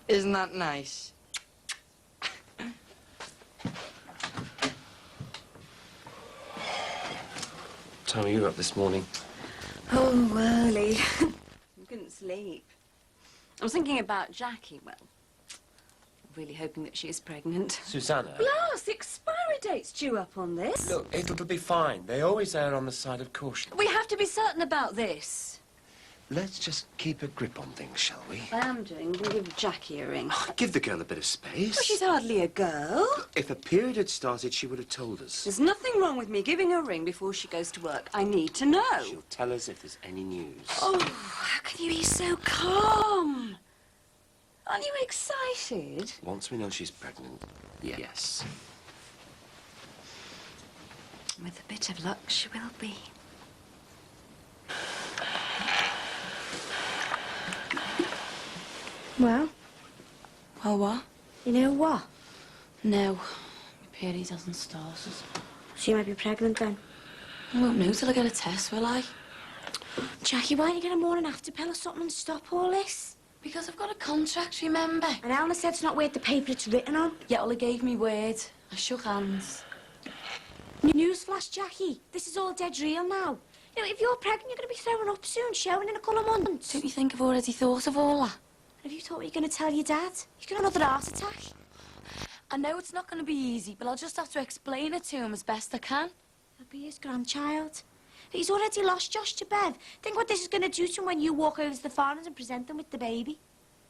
Isn't that nice? What time are you up this morning? Oh, early. I couldn't sleep. I was thinking about Jackie, well, really hoping that she is pregnant. Susanna? Blast, the expiry date's due up on this. Look, it'll be fine. They always err on the side of caution. We have to be certain about this. Let's just keep a grip on things, shall we? I am doing. We'll give Jackie a ring. Oh, give the girl a bit of space. Well, she's hardly a girl. If a period had started, she would have told us. There's nothing wrong with me giving her a ring before she goes to work. I need to know. She'll tell us if there's any news. Oh, how can you be so calm? Aren't you excited? Once we know she's pregnant, yes. With a bit of luck, she will be. Well? Well, what? You know what? No. My period hasn't started. She might be pregnant then. I won't know till I get a test, will I? Jackie, why don't you get a morning after pill or something and stop all this? Because I've got a contract, remember? And Eleanor said it's not worth the paper it's written on. Yeah, well, he gave me word. I shook hands. Newsflash, Jackie. This is all dead real now. You know, if you're pregnant, you're going to be throwing up soon, showing in a couple of months. Don't you think I've already thought of all that? Have you thought what you're going to tell your dad? He's got another heart attack. I know it's not going to be easy, but I'll just have to explain it to him as best I can. He'll be his grandchild. He's already lost Josh to Bev. Think what this is going to do to him when you walk over to the farmers and present them with the baby.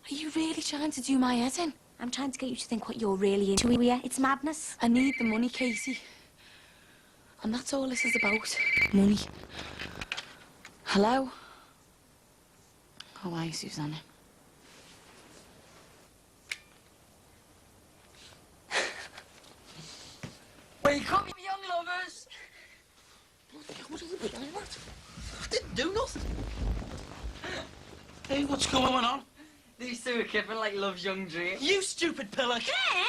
Are you really trying to do my head in? I'm trying to get you to think what you're really into here. It's madness. I need the money, Katie. And that's all this is about. Money. Hello? How are you, Susanna? Wake up, you young lovers! What are you doing? What? I didn't do nothing. Hey, what's going on? These two are kipping like love's young dream. You stupid pillock!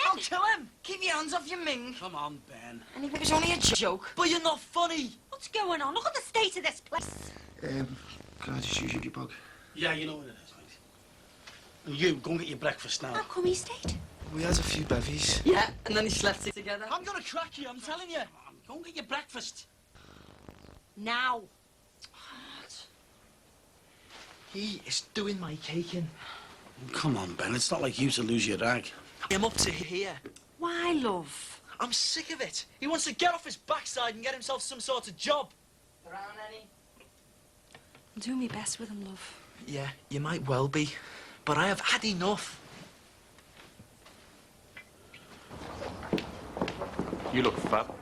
I'll kill him! Keep your hands off your ming. Come on, Ben. And if it was only a joke. But you're not funny! What's going on? Look at the state of this place. Can I just use your bug? Yeah, you know what it is, mate. And you, go and get your breakfast now. How come he stayed? We had a few bevies. Yeah, and then he slept it together. I'm gonna crack you, I'm telling you. Come on, go and get your breakfast. Now. He is doing my caking. Come on, Ben, it's not like you to lose your rag. I'm up to here. Why, love? I'm sick of it. He wants to get off his backside and get himself some sort of job. Around any? I'm doing my best with him, love. Yeah, you might well be. But I have had enough. You look fab.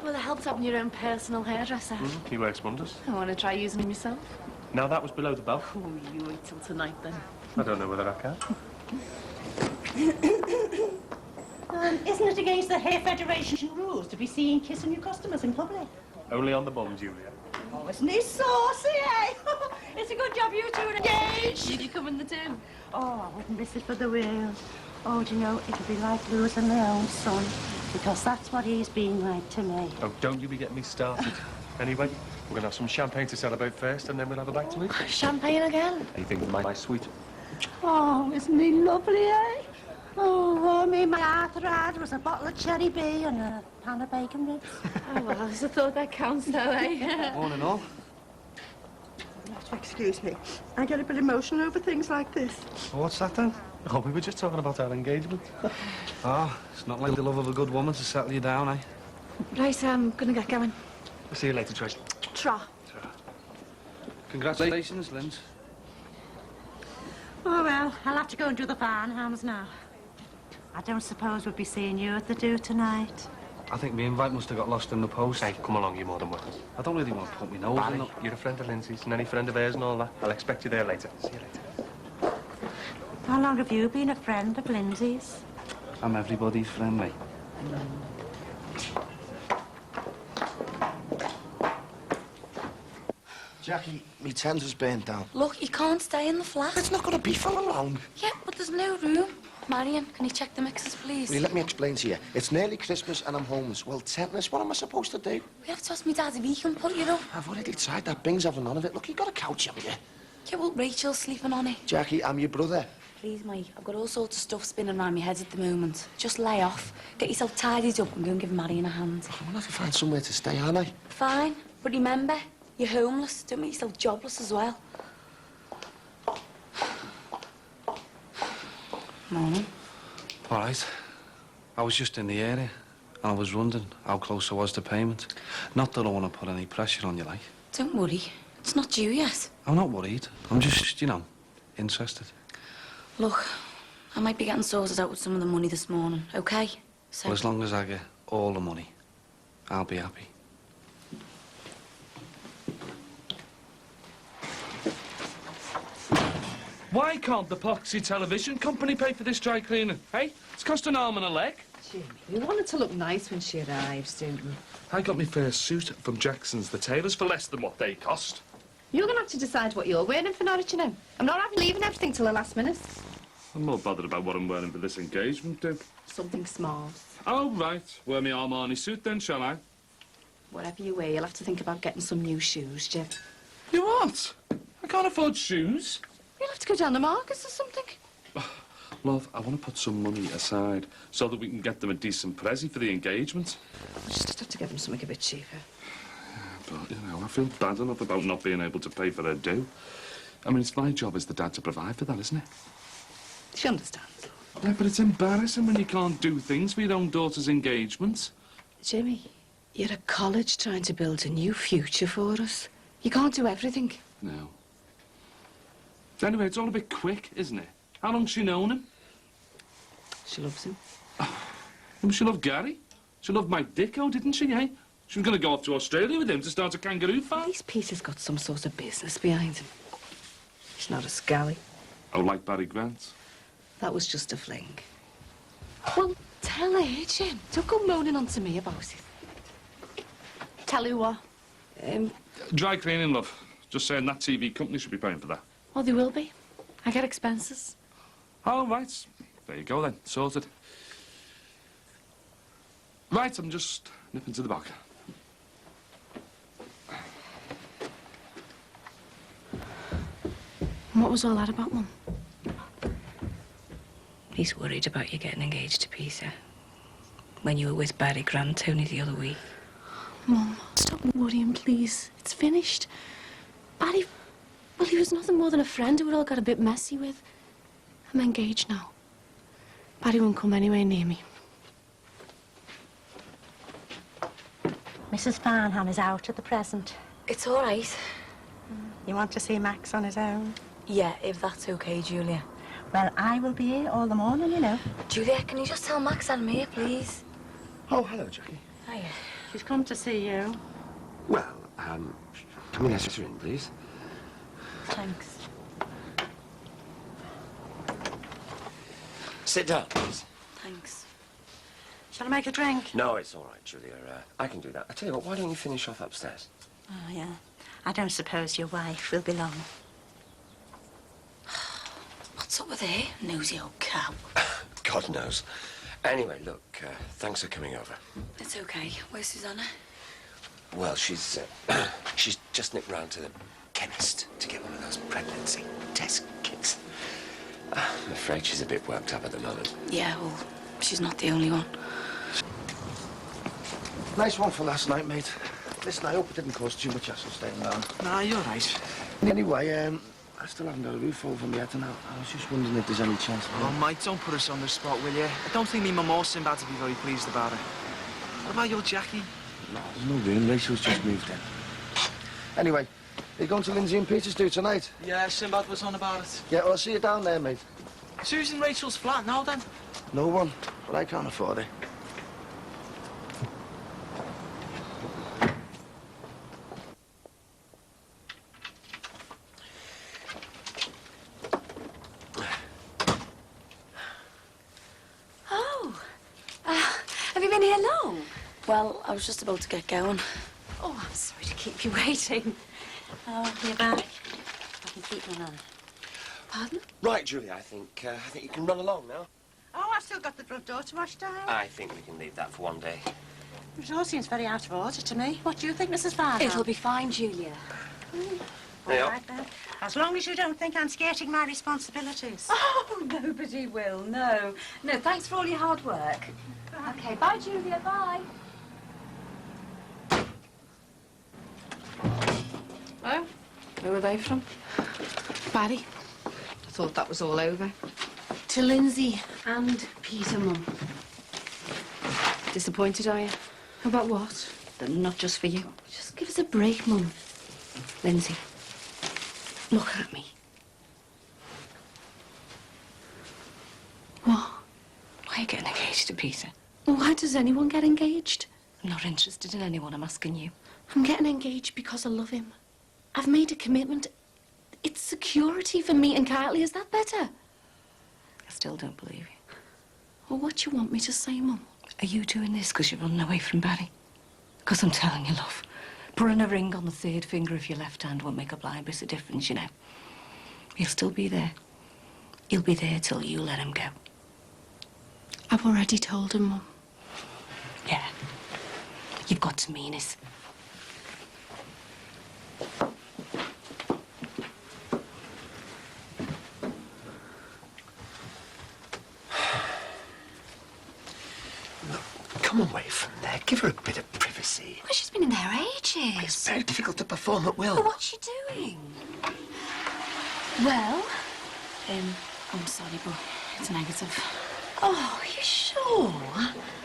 Well, it helps having your own personal hairdresser. He works wonders. I want to try using him myself. Now that was below the belt. Oh, you wait till tonight, then. I don't know whether I can. Isn't it against the Hair Federation rules to be seen kissing your customers in public? Only on the bum, Julia. Oh, isn't he saucy, eh? It's a good job you two are engaged. Did you come in the do? Oh, I wouldn't miss it for the world. Oh, do you know, it'd be like losing my own son, because that's what he's been like to me. Oh, don't you be getting me started. Anyway, we're going to have some champagne to celebrate first, and then we'll have a bite to eat. Champagne again? Anything for my sweet? Oh, isn't he lovely, eh? Oh, me, my Arthur had was a bottle of cherry bee and a pan of bacon bits. Oh, well, I thought that counts, though, eh? All in all. You have to excuse me. I get a bit emotional over things like this. What's that then? Oh, we were just talking about our engagement. Oh, it's not like the love of a good woman to settle you down, eh? Right, I'm gonna get going. I'll see you later, Trish. Tra. Congratulations, Linz. Oh, well, I'll have to go and do the farmhands now. I don't suppose we'll be seeing you at the do tonight. I think my invite must have got lost in the post. Hey, come along, you're more than welcome. I don't really want to put my nose in Barry, it. you're a friend of Lindsay's and any friend of hers and all that. I'll expect you there later. See you later. How long have you been a friend of Lindsay's? I'm everybody's friend, mate. Jackie, me tender's burnt down. Look, you can't stay in the flat. It's not going to be for long. Yeah, but there's no room. Marion, can you check the mixers, please? Will you let me explain to you? It's nearly Christmas and I'm homeless. Well, tennis, what am I supposed to do? We have to ask my dad if he can put it up. I've already tried that. Bing's having none of it. Look, you got a couch, haven't you? Yeah, well, Rachel's sleeping on it. Jackie, I'm your brother. Please, mate. I've got all sorts of stuff spinning around my head at the moment. Just lay off. Get yourself tidied up and go and give Marion a hand. We'll have to find somewhere to stay, aren't I? Fine. But remember, you're homeless. Don't make yourself jobless as well. Morning. All right. I was just in the area, and I was wondering how close I was to payment. Not that I want to put any pressure on you, like. Don't worry. It's not due yet. I'm not worried. I'm just, you know, interested. Look, I might be getting sorted out with some of the money this morning, OK? So... Well, as long as I get all the money, I'll be happy. Why can't the Poxy Television Company pay for this dry cleaning, hey? It's cost an arm and a leg. Jimmy, you want it to look nice when she arrives, don't you? I got my first suit from Jackson's the tailors for less than what they cost. You're going to have to decide what you're wearing for Norwich, you know. I'm not having leaving everything till the last minute. I'm more bothered about what I'm wearing for this engagement, do. Something smart. Oh, right. Wear my Armani suit then, shall I? Whatever you wear, you'll have to think about getting some new shoes, Jim. You what? I can't afford shoes. You'll have to go down the markets or something. Love, I want to put some money aside so that we can get them a decent present for the engagement. We'll just have to get them something a bit cheaper. But, you know, I feel bad enough about not being able to pay for their due. I mean, it's my job as the dad to provide for that, isn't it? She understands. Yeah, but it's embarrassing when you can't do things for your own daughter's engagement. Jimmy, you're at college trying to build a new future for us. You can't do everything. No. Anyway, it's all a bit quick, isn't it? How long's she known him? She loves him. She loved Gary. She loved Mike Dicko, didn't she, eh? She was going to go off to Australia with him to start a kangaroo farm. At least Peter's got some sort of business behind him. He's not a scally. Oh, like Barry Grant? That was just a fling. Well, tell her, Jim. Don't go moaning on to me about it. Tell you what. Dry cleaning, love. Just saying that TV company should be paying for that. Oh, they will be. I get expenses. All right. There you go, then. Sorted. Right, I'm just nipping to the back. What was all that about, Mum? He's worried about you getting engaged to Peter. When you were with Barry Grant only the other week. Mum, stop worrying, please. It's finished. Barry, well, he was nothing more than a friend who it all got a bit messy with. I'm engaged now. Barry won't come anywhere near me. Mrs. Farnham is out at the present. It's all right. You want to see Max on his own? Yeah, if that's OK, Julia. Well, I will be here all the morning, you know. Julia, can you just tell Max I'm here, please? Oh, hello, Jackie. Hiya. She's come to see you. Well, can we let her in, please? Thanks. Sit down, please. Thanks. Shall I make a drink? No, it's all right, Julia. I can do that. I tell you what, why don't you finish off upstairs? Oh, yeah. I don't suppose your wife will be long. What's up with her, nosy old cow? God knows. Anyway, look, thanks for coming over. It's OK. Where's Susanna? Well, she's just nipped round to the chemist to get one of those pregnancy test kits. I'm afraid she's a bit worked up at the moment. Yeah, well, she's not the only one. Nice one for last night, mate. Listen, I hope it didn't cause too much hassle staying around. Nah, you're right. Anyway, I still haven't got a roof over my head now. I was just wondering if there's any chance of... Oh, mate, don't put us on the spot, will you? I don't think me mum or Sinbad to be very pleased about it. What about your Jackie? No, there's no room. Rachel's just moved in. Anyway, are you going to Lindsay and Peter's do tonight? Yeah, Sinbad was on about it. Yeah, well, I'll see you down there, mate. Who's in Rachel's flat now, then? No one, but I can't afford it. Oh. Have you been here long? Well, I was just about to get going. Oh, I'm sorry to keep you waiting. Oh, you're back. I can keep my hand. Pardon? Right, Julia, I think you can run along now. Oh, I've still got the front door to wash down. I think we can leave that for one day. It all seems very out of order to me. What do you think, Mrs. Farnham? It'll be fine, Julia. All Yeah. right, then. As long as you don't think I'm skirting my responsibilities. Oh, nobody will, no. No, thanks for all your hard work. Okay, bye, Julia, bye. Oh, who are they from? Barry. I thought that was all over. To Lindsay and Peter, Mum. Disappointed, are you? About what? They're not just for you. Just give us a break, Mum. Lindsay, look at me. What? Why are you getting engaged to Peter? Well, why does anyone get engaged? I'm not interested in anyone, I'm asking you. I'm getting engaged because I love him. I've made a commitment. It's security for me and Kylie. Is that better? I still don't believe you. Well, what do you want me to say, Mum? Are you doing this because you're running away from Barry? Because I'm telling you, love, putting a ring on the third finger of your left hand won't make a blind bit of difference, you know. He'll still be there. He'll be there till you let him go. I've already told him, Mum. Yeah. You've got to mean it. Come away from there. Give her a bit of privacy. Well, she's been in there ages. It's very difficult to perform at will. Well, what's she doing? Well, I'm sorry, but it's negative. oh, you sure?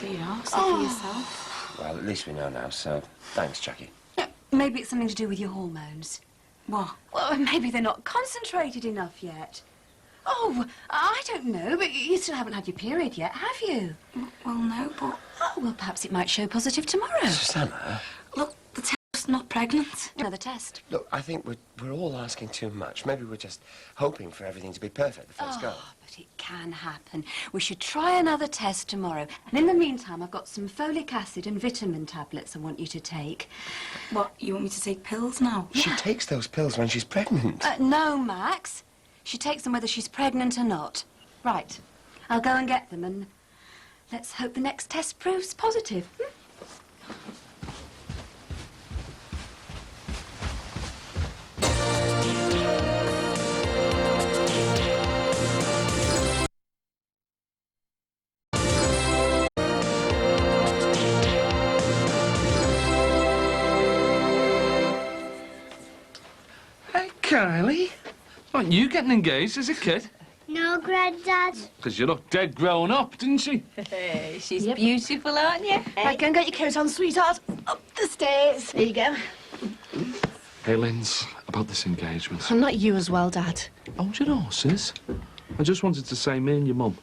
There you are. Say for yourself. Well, at least we know now, so thanks, Jackie. Yeah, maybe it's something to do with your hormones. What? Well, maybe they're not concentrated enough yet. Oh, I don't know, but you still haven't had your period yet, have you? Well, no, but... Oh, well, perhaps it might show positive tomorrow. Susanna, Look, the test's not pregnant. Another test. look, I think we're all asking too much. Maybe we're just hoping for everything to be perfect the first go. But it can happen. We should try another test tomorrow. And in the meantime, I've got some folic acid and vitamin tablets I want you to take. What, you want me to take pills now? She takes those pills when she's pregnant. No, Max. She takes them whether she's pregnant or not. Right. I'll go and get them and let's hope the next test proves positive. Hey, Kylie. Aren't you getting engaged as a kid? No, Granddad. Because you look dead grown up, didn't she? Hey, she's beautiful, aren't you? Right, go and get your coat on, sweetheart. Up the stairs. There you go. Hey, Linz, about this engagement. I'm not you as well, Dad. Hold your horses. I just wanted to say, me and your mum,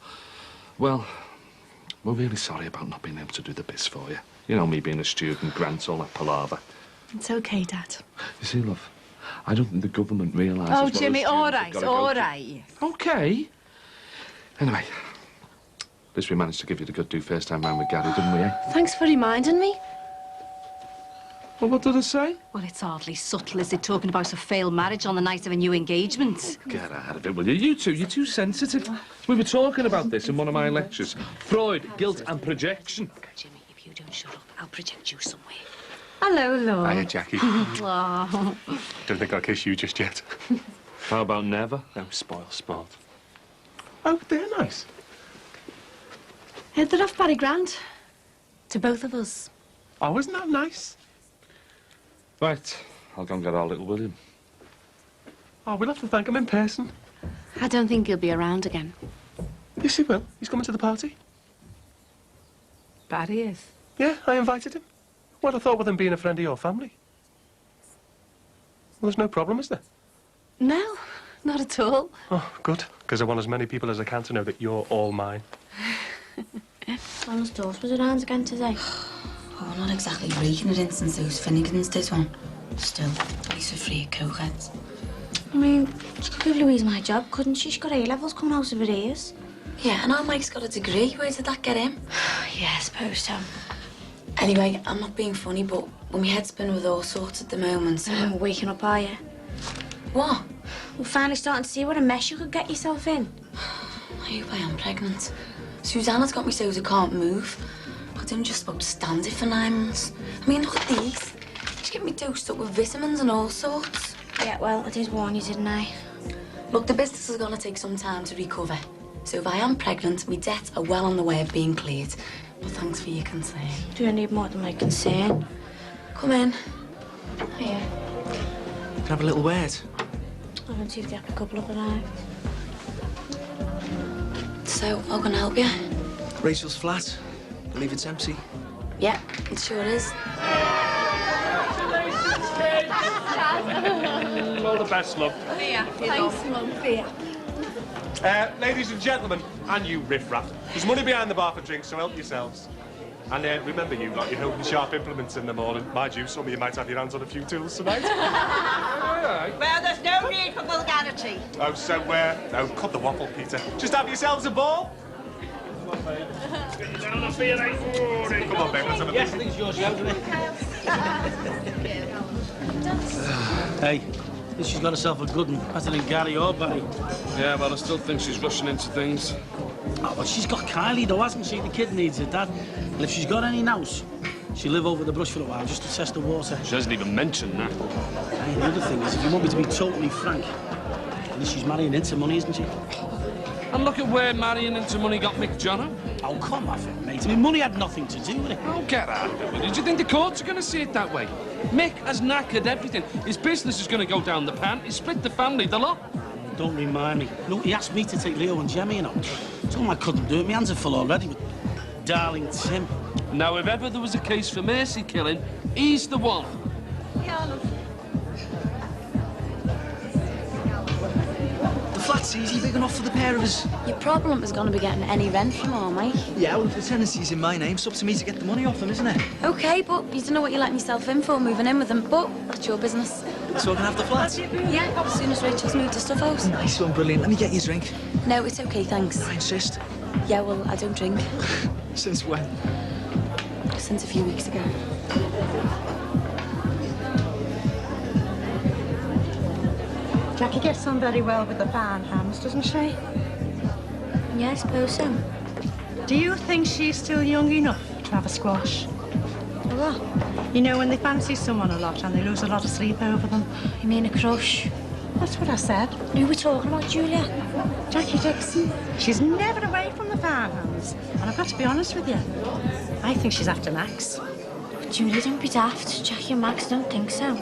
well, we're really sorry about not being able to do the bits for you. You know, me being a student, grants, all that palaver. It's okay, Dad. You see, love, I don't think the government realises Oh, what us Jimmy, all students have right, gotta go all through. right. OK. Anyway, at least we managed to give you the good do first time round with Gary, didn't we, eh? Thanks for reminding me. Well, what did I say? Well, it's hardly subtle, is it, talking about a failed marriage on the night of a new engagement? Get out of it, will you? You two, you're too sensitive. We were talking about this in one of my lectures. Freud, guilt and projection. Jimmy, if you don't shut up, I'll project you somewhere. Hello, love. Hiya, Jackie. Oh. Don't think I'll kiss you just yet. How about never? Oh, spoil sport. Oh, they're nice. They're off Barry Grant. To both of us. Oh, isn't that nice? Right, I'll go and get our little William. Oh, we'll have to thank him in person. I don't think he'll be around again. Yes, he will. He's coming to the party. Barry is. Yeah, I invited him. Well, I thought with him being a friend of your family. Well, there's no problem, is there? No, not at all. Oh, good. Because I want as many people as I can to know that you're all mine. Thomas Dawes was around again today. Oh, not exactly breaking it in since those Finnegans did one. Still, at least we're free of cokeheads. I mean, she could give Louise my job, couldn't she? She's got A-levels coming out of her ears. Yeah, and our Mike's got a degree. Where did that get him? Yeah, I suppose so. Anyway, I'm not being funny, but when my head's spinning with all sorts at the moment. We're waking up, are you? What? We're finally starting to see what a mess you could get yourself in. I hope I am pregnant. Susanna's got me so I can't move. But I'm just about to stand it for 9 months. I mean, look at these. She's getting me dosed up with vitamins and all sorts. Yeah, well, I did warn you, didn't I? Look, the business is going to take some time to recover. So if I am pregnant, my debts are well on the way of being cleared. But thanks for your concern. Do you need more than my concern? Come in. Here. Can I have a little word? I want you to get a couple of arrived. So, how can I help you? Rachel's flat. I believe it's empty. Yeah, it sure is. All the best, love. Thanks, Mum. Ladies and gentlemen, and you riffraff, there's money behind the bar for drinks, so help yourselves. And remember you lot, you're holding sharp implements in the morning. Mind you, some of you might have your hands on a few tools tonight. Well, there's no need for vulgarity. Oh, so, cut the waffle, Peter. Just have yourselves a ball. Come on, babe. Come on, babe, let's have a Yes, I think it's yours, you out of it. Hey, she's got herself a good one. Better than Gary or Barry. Yeah, but I still think she's rushing into things. Oh, well, she's got Kylie, though, hasn't she? The kid needs her dad. And if she's got any nous, she'll live over the brush for a while just to test the water. She hasn't even mentioned that. Hey, the other thing is, if you want me to be totally frank, at least she's marrying into money, isn't she? And look at where marrying into money got Mick Jono. Oh, come off it, mate. I mean, money had nothing to do with it. Oh, get out of it. Did you think the courts are going to see it that way? Mick has knackered everything. His business is going to go down the pan. He split the family, the lot. Don't remind me. Look, he asked me to take Leo and Jemmy, you know. Told him I couldn't do it. My hands are full already with darling Tim. Now, if ever there was a case for mercy killing, he's the one. The flat's easy, big enough for the pair of us. Your problem is going to be getting any rent from all, mate. Yeah, well, if the tenancy's in my name, it's up to me to get the money off them, isn't it? OK, but you don't know what you're letting yourself in for moving in with them, but that's your business. So I can have the flat? Yeah, as soon as Rachel's moved her stuff out. Nice one, brilliant. Let me get you a drink. No, it's OK, thanks. I insist. Yeah, well, I don't drink. Since when? Since a few weeks ago. Jackie gets on very well with the farmhands, doesn't she? Yeah, I suppose so. Do you think she's still young enough to have a squash? What? You know, when they fancy someone a lot and they lose a lot of sleep over them. You mean a crush? That's what I said. Who were talking about, Julia? Jackie Dixon. She's never away from the farmhands. And I've got to be honest with you. I think she's after Max. Julia, don't be daft. Jackie and Max don't think so.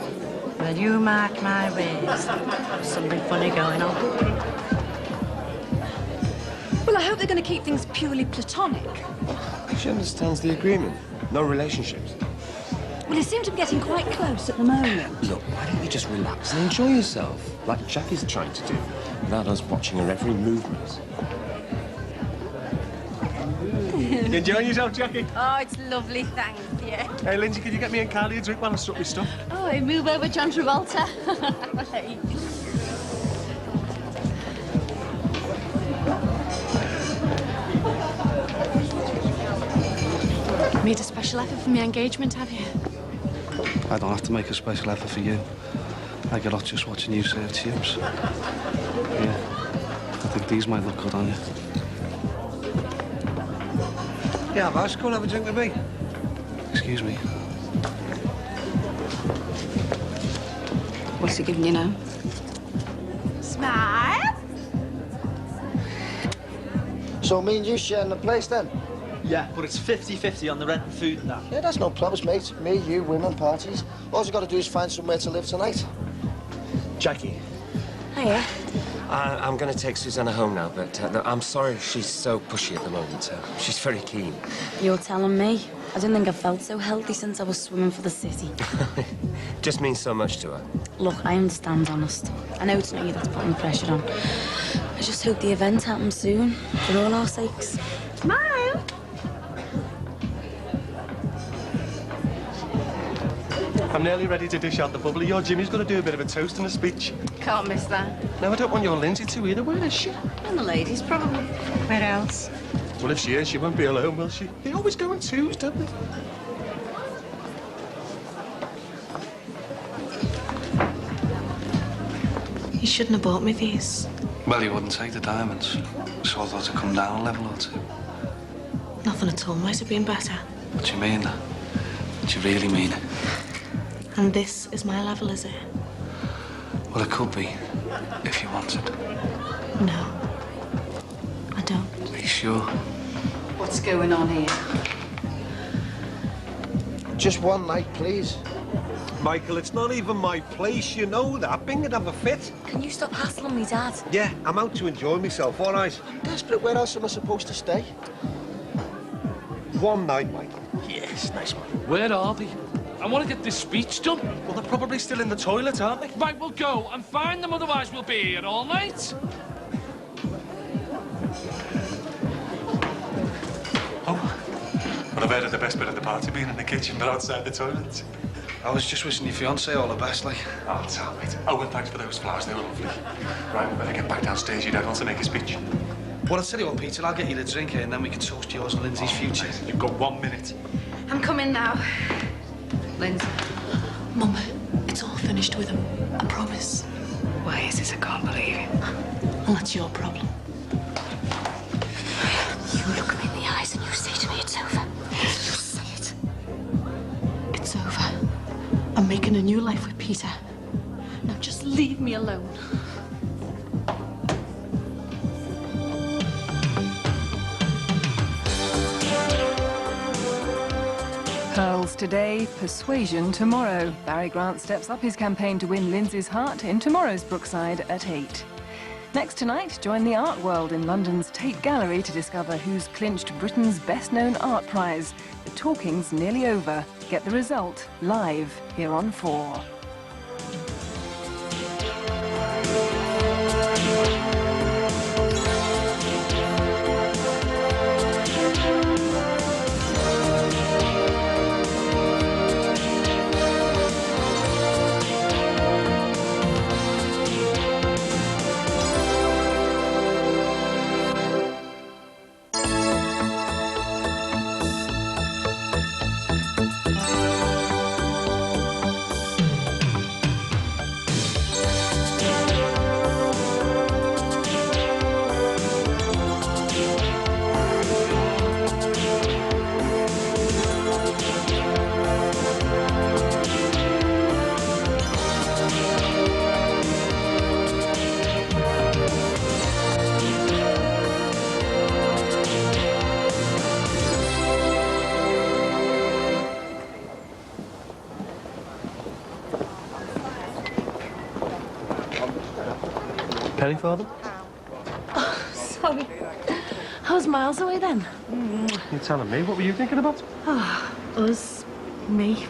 Well, you mark my words. There's something funny going on. Well, I hope they're going to keep things purely platonic. She understands the agreement. No relationships. Well, they seem to be getting quite close at the moment. Look, why don't you just relax and enjoy yourself, like Jackie's trying to do, without us watching her every movement. You enjoying yourself, Jackie? Oh, it's lovely, thanks, yeah. Hey, Lindsay, could you get me and Kylie a drink while I strut my stuff? Oh, I move over John Travolta. Hey. Made a special effort for my engagement, have you? I don't have to make a special effort for you. I get off just watching you serve chips. Yeah, I think these might look good on you. Yeah, boss, come and have a drink with me. Excuse me. What's he giving you now? Smile. So me and you sharing the place then? Yeah, but it's 50-50 on the rent and food and that. Yeah, that's no problems, mate. Me, you, women, parties. All you got to do is find somewhere to live tonight. Jackie. Hiya. I'm going to take Susanna home now, but no, I'm sorry she's so pushy at the moment. She's very keen. You're telling me? I don't think I've felt so healthy since I was swimming for the city. Just means so much to her. Look, I understand, honest. I know it's not you that's putting pressure on. I just hope the event happens soon, for all our sakes. Smile. I'm nearly ready to dish out the bubbly. Your Jimmy's going to do a bit of a toast and a speech. Can't miss that. No, I don't want your Lindsay to either. Where is she? And the ladies, probably. Where else? Well, if she is, she won't be alone, will she? They always go in twos, don't they? You shouldn't have bought me these. Well, you wouldn't take the diamonds, so I thought to come down a level or two. Nothing at all might have been better. What do you mean that? What do you really mean it? And this is my level, is it? Well, it could be, if you wanted. No. I don't. Are you sure? What's going on here? Just one night, please. Michael, it's not even my place, you know that. Bing and have a fit. Can you stop hassling me, Dad? Yeah, I'm out to enjoy myself, all right? I'm desperate. Where else am I supposed to stay? One night, Michael. Yes, nice one. Where are they? I want to get this speech done. Well, they're probably still in the toilet, aren't they? Right, we'll go and find them, otherwise we'll be here all night. Well, I've heard of the best bit of the party being in the kitchen, but outside the toilet. I was just wishing your fiancée all the best, like. Oh, it's all right. Oh, and thanks for those flowers. They were lovely. Right, we better get back downstairs. Your dad wants to make a speech. Well, I'll tell you what, Peter, I'll get you the drink here and then we can toast yours and Lindsay's future. You've got 1 minute. I'm coming now. Lindsay. Mum, it's all finished with him. I promise. Why is this? I can't believe it. Well, that's your problem. You look me in the eyes and you say to me it's over. You say it. It's over. I'm making a new life with Peter. Now just leave me alone. Pearls today, persuasion tomorrow. Barry Grant steps up his campaign to win Lindsay's heart in tomorrow's Brookside at 8. Next tonight, join the art world in London's Tate Gallery to discover who's clinched Britain's best-known art prize. The talking's nearly over. Get the result live here on 4. Penny for them? Oh, sorry. I was miles away then. You're telling me? What were you thinking about? Ah, us, me,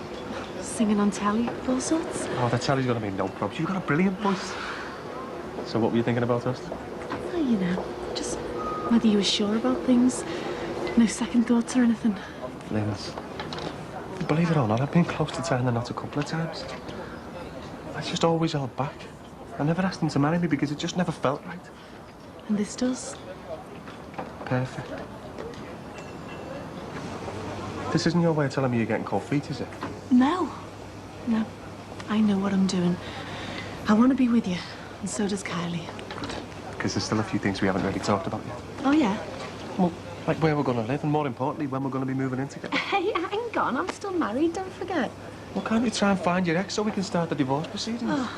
singing on telly, all sorts. Oh, the telly's gonna be no problem. You've got a brilliant voice. So what were you thinking about us? Oh, you know, just whether you were sure about things. No second thoughts or anything. Linz, believe it or not, I've been close to tying the knot a couple of times. I just always held back. I never asked him to marry me because it just never felt right. And this does. Perfect. This isn't your way of telling me you're getting cold feet, is it? No. No. I know what I'm doing. I want to be with you, and so does Kylie. Good. Because there's still a few things we haven't really talked about yet. Oh, yeah? Well, like where we're going to live, and more importantly, when we're going to be moving in together. Hey, hang on. I'm still married, don't forget. Well, can't you try and find your ex so we can start the divorce proceedings? Oh,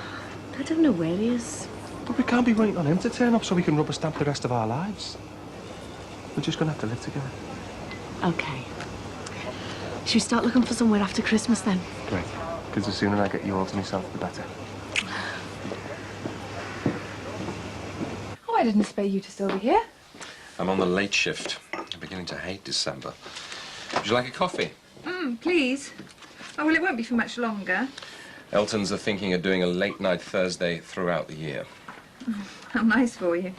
I don't know where he is. But we can't be waiting on him to turn up so we can rubber stamp the rest of our lives. We're just going to have to live together. Okay. Should we start looking for somewhere after Christmas, then? Great. Because the sooner I get you all to myself, the better. Oh, I didn't expect you to still be here. I'm on the late shift. I'm beginning to hate December. Would you like a coffee? Please. Oh, well, it won't be for much longer. Eltons are thinking of doing a late-night Thursday throughout the year. How nice for you.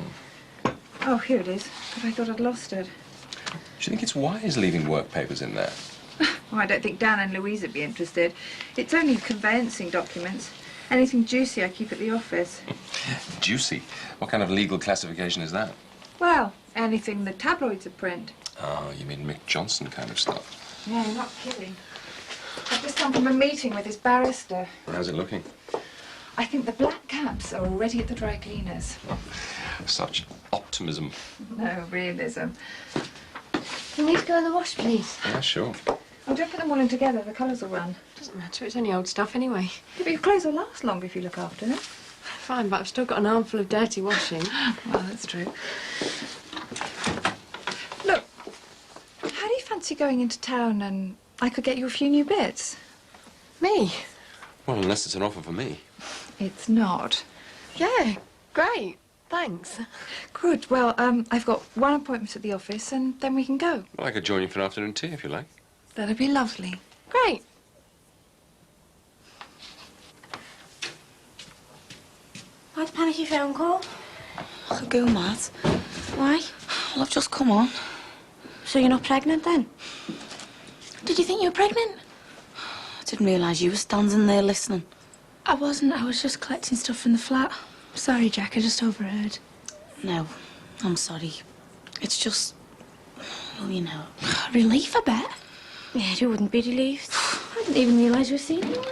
Oh, here it is. But I thought I'd lost it. Do you think it's wise leaving work papers in there? Oh, I don't think Dan and Louise would be interested. It's only conveyancing documents. Anything juicy I keep at the office. Juicy? What kind of legal classification is that? Well, anything the tabloids would print. Oh, you mean Mick Johnson kind of stuff? Yeah, not kidding. I've just come from a meeting with his barrister. How's it looking? I think the black caps are already at the dry cleaners. Such optimism. No, realism. Can we go in the wash, please? Yeah, sure. Oh, don't put them all in together. The colours will run. Doesn't matter. It's only old stuff anyway. Yeah, but your clothes will last longer if you look after them. Fine, but I've still got an armful of dirty washing. Well, that's true. Look, how do you fancy going into town and I could get you a few new bits? Me? Well, unless it's an offer for me. It's not. Yeah, great. Thanks. Good. Well, I've got one appointment at the office and then we can go. Well, I could join you for an afternoon tea if you like. That'd be lovely. Great. Why'd panic your phone call? I could go mad. Why? Well, I've just come on. So you're not pregnant then? Did you think you were pregnant? I didn't realise you were standing there listening. I wasn't. I was just collecting stuff from the flat. Sorry, Jack. I just overheard. No, I'm sorry. It's just... well, you know. Relief, I bet. Yeah, who wouldn't be relieved? I didn't even realise you were seeing anyone.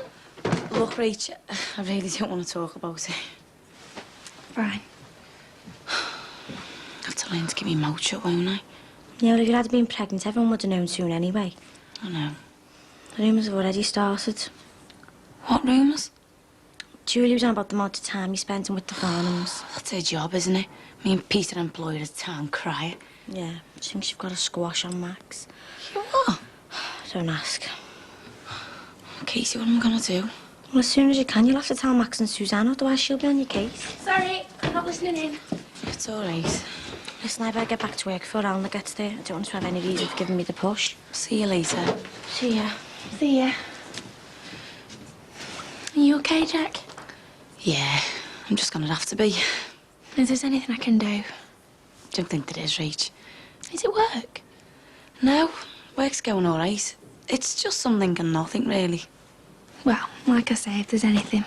Look, Rach, I really don't want to talk about it. Fine. I have to learn to keep my mouth shut, won't I? Yeah, well, if you had been pregnant, everyone would have known soon anyway. I know. The rumours have already started. What rumours? Julie was on about the amount of time you spent with the Farnhams. That's her job, isn't it? Me and Peter employed as town crier. Yeah, she thinks you've got a squash on Max. You what? Don't ask. Casey, what am I gonna do? Well, as soon as you can, you'll have to tell Max and Suzanne, otherwise she'll be on your case. Sorry, I'm not listening in. It's all right. Listen, I better get back to work before Alan gets there. I don't want to have any reason for giving me the push. See you later. See ya. See ya. Are you okay, Jack? Yeah, I'm just gonna have to be. If there's anything I can do. Don't think there is, Rach. Is it work? No, work's going all right. It's just something and nothing, really. Well, like I say, if there's anything.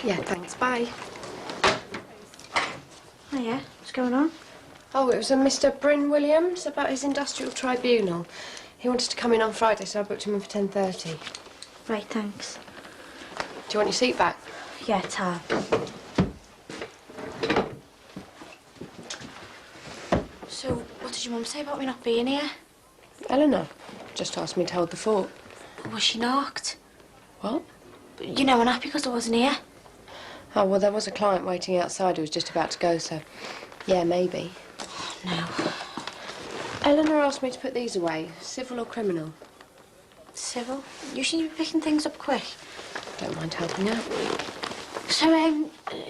Yeah, thanks. Bye. Hiya, what's going on? Oh, it was a Mr. Bryn Williams about his industrial tribunal. He wanted to come in on Friday, so I booked him in for 10:30. Right, thanks. Do you want your seat back? Yeah, Tar. So, what did your mum say about me not being here? Eleanor just asked me to hold the fort. Was she knocked? What? You know, unhappy because I wasn't here. Oh, well, there was a client waiting outside who was just about to go, so... yeah, maybe. No. Eleanor asked me to put these away, civil or criminal. Civil? You seem to be picking things up quick. Don't mind helping out. So, are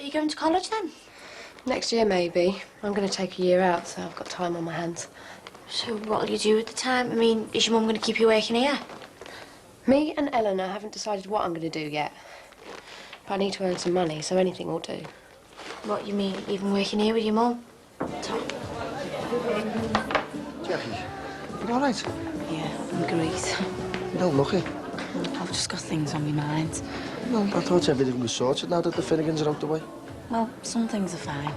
you going to college then? Next year, maybe. I'm going to take a year out, so I've got time on my hands. So, what'll you do at the time? I mean, is your mum going to keep you working here? Me and Eleanor haven't decided what I'm going to do yet. But I need to earn some money, so anything will do. What, you mean even working here with your mum? Tom. Jackie, you all right? Yeah, I'm great. You don't look it. I've just got things on my mind. No, I thought everything was sorted now that the Finnegans are out the way. Well, some things are fine.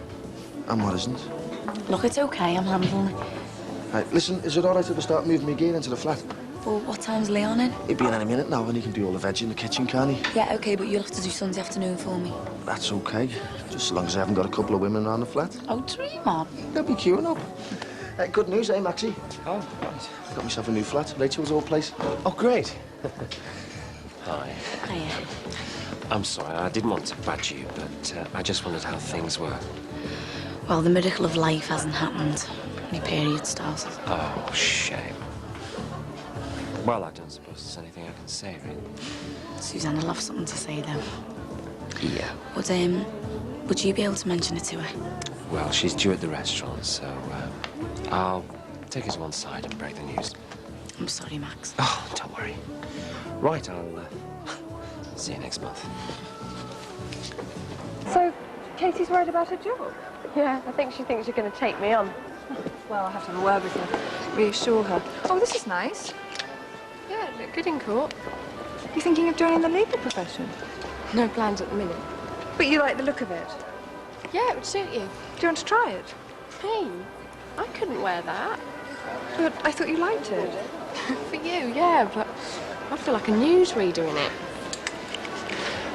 And what isn't? Look, it's okay, I'm handling it. Right, listen, is it all right if I start moving my gear into the flat? Well, what time's Leon in? He'll be in any minute now and he can do all the veg in the kitchen, can't he? Yeah, okay, but you'll have to do Sunday afternoon for me. That's okay, just as long as I haven't got a couple of women around the flat. Oh, dream on. They'll be queuing up. Good news, eh, Maxie? Oh, right. Got myself a new flat, Rachel's old place. Oh, great. Hi. Hiya. I'm sorry, I didn't want to badge you, but I just wondered how things were. Well, the miracle of life hasn't happened. My period started. Oh, shame. Well, I don't suppose there's anything I can say, really. Suzanne will have something to say, though. Yeah. Would you be able to mention it to her? Well, she's due at the restaurant, so I'll take her to one side and break the news. I'm sorry, Max. Oh, don't worry. Right, I'll see you next month. So, Katie's worried about her job? Yeah, I think she thinks you're going to take me on. Well, I'll have to have a word with her. Reassure her. Oh, this is nice. Yeah, look good in court. You thinking of joining the legal profession? No plans at the minute. But you like the look of it? Yeah, it would suit you. Do you want to try it? Me? I couldn't wear that. But I thought you liked it. For you, yeah, but I feel like a newsreader in it.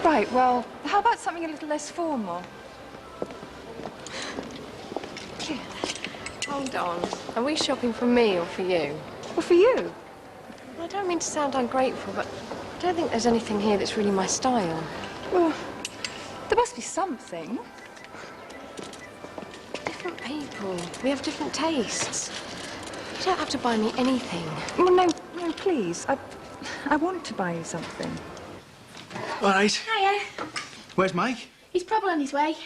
Right, well, how about something a little less formal? Hold on. Are we shopping for me or for you? Well, for you. I don't mean to sound ungrateful, but I don't think there's anything here that's really my style. Well, there must be something. Different people. We have different tastes. You don't have to buy me anything. Well, no, please. I want to buy you something. All right. Hiya. Where's Mike? He's probably on his way.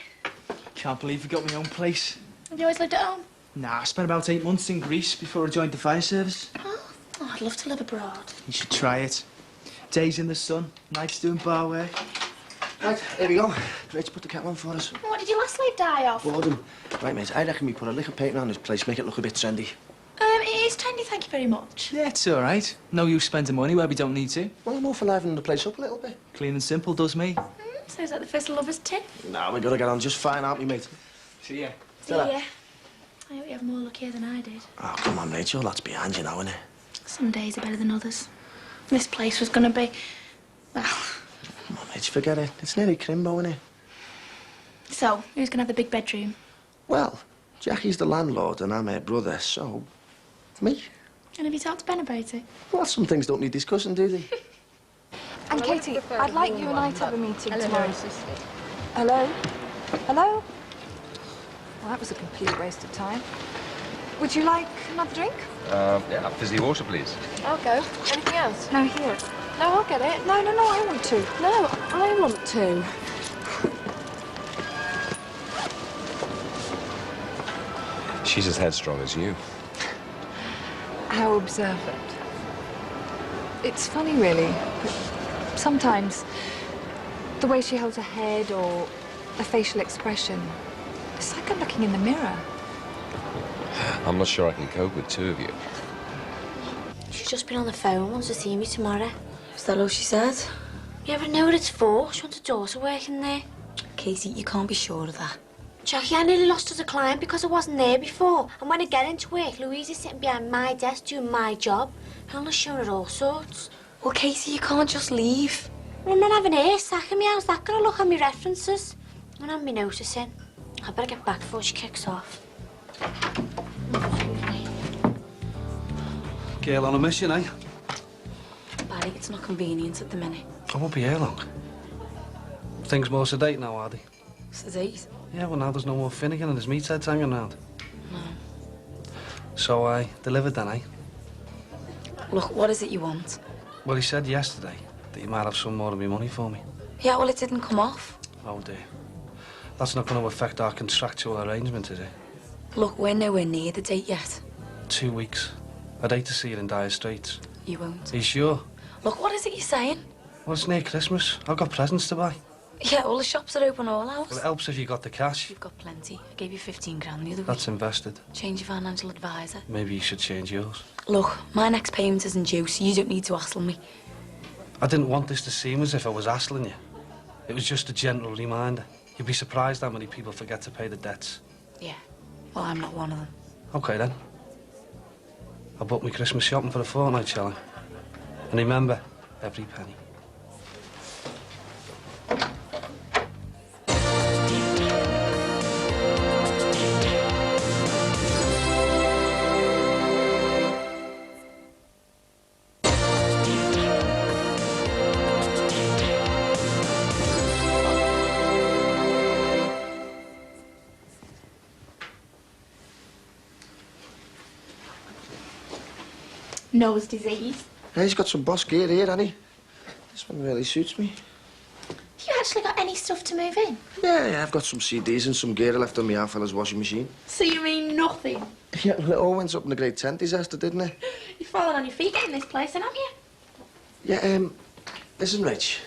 Can't believe we got my own place. Have you always lived at home? Nah, I spent about 8 months in Greece before I joined the fire service. Oh, I'd love to live abroad. You should try it. Days in the sun, nights doing bar work. Right, here we go. Rich, put the kettle on for us. What did your last leave die of? Boredom. Right, mate, I reckon we put a lick of paint around this place, make it look a bit trendy. It is trendy, thank you very much. Yeah, it's all right. No use spending money where we don't need to. Well, I'm all for livening the place up a little bit. Clean and simple does me. Sounds like the first lovers tip. Nah, we gotta get on just fine, aren't we, mate? See ya. See ya. I hope you have more luck here than I did. Oh, come on, mate, your lad's behind you now, innit? Some days are better than others. This place was gonna be... well... Come on, mate, forget it. It's nearly Crimbo, innit? So, who's gonna have the big bedroom? Well, Jackie's the landlord and I'm her brother, so... me. And have you talked to Ben about it? Well, some things don't need discussing, do they? And Katie, I'd like you and I to have a meeting tomorrow. Sister. Hello? Hello? Well, that was a complete waste of time. Would you like another drink? Yeah, fizzy water, please. I'll go. Anything else? No, here. No, I'll get it. No, I want to. No, I want to. She's as headstrong as you. How observant. It's funny, really, but sometimes the way she holds her head or the facial expression, it's like I'm looking in the mirror. I'm not sure I can cope with two of you. She's just been on the phone, wants to see me tomorrow. Is that all she said? You ever know what it's for? She wants a daughter working there. Casey, you can't be sure of that. Jackie, I nearly lost her to client because I wasn't there before. And when I get into work, Louise is sitting behind my desk doing my job. And I'll show her all sorts. Well, Casey, you can't just leave. Well, I'm not having her sacking me. How's that going to look on my references? And I'm me noticing. I better get back before she kicks off. Girl on a mission, eh? Barry, it's not convenient at the minute. I won't be here long. Things more sedate now, are they? Sedate? Yeah, well, now there's no more Finnegan and there's meatheads hanging around. No. So I delivered then, eh? Look, what is it you want? Well, he said yesterday that he might have some more of my money for me. Yeah, well, it didn't come off. Oh, dear. That's not going to affect our contractual arrangement, is it? Look, we're nowhere near the date yet. 2 weeks. I'd hate to see it in dire straits. You won't. Are you sure? Look, what is it you're saying? Well, it's near Christmas. I've got presents to buy. Yeah, all the shops are open all hours. Well, it helps if you got the cash. You've got plenty. I gave you 15 grand the other week. That's invested. Change your financial advisor. Maybe you should change yours. Look, my next payment isn't due, so you don't need to hassle me. I didn't want this to seem as if I was hassling you. It was just a gentle reminder. You'd be surprised how many people forget to pay the debts. Yeah, well, I'm not one of them. OK, then. I'll book my Christmas shopping for a fortnight, shall I? And remember, every penny. Nose disease. Yeah, he's got some boss gear here, hasn't he? This one really suits me. You actually got any stuff to move in? Yeah, I've got some CDs and some gear left on my half-fella's washing machine. So you mean nothing? Yeah, well, it all went up in the great tent disaster, didn't it? You've fallen on your feet getting this place, haven't you? Yeah, listen, Rich.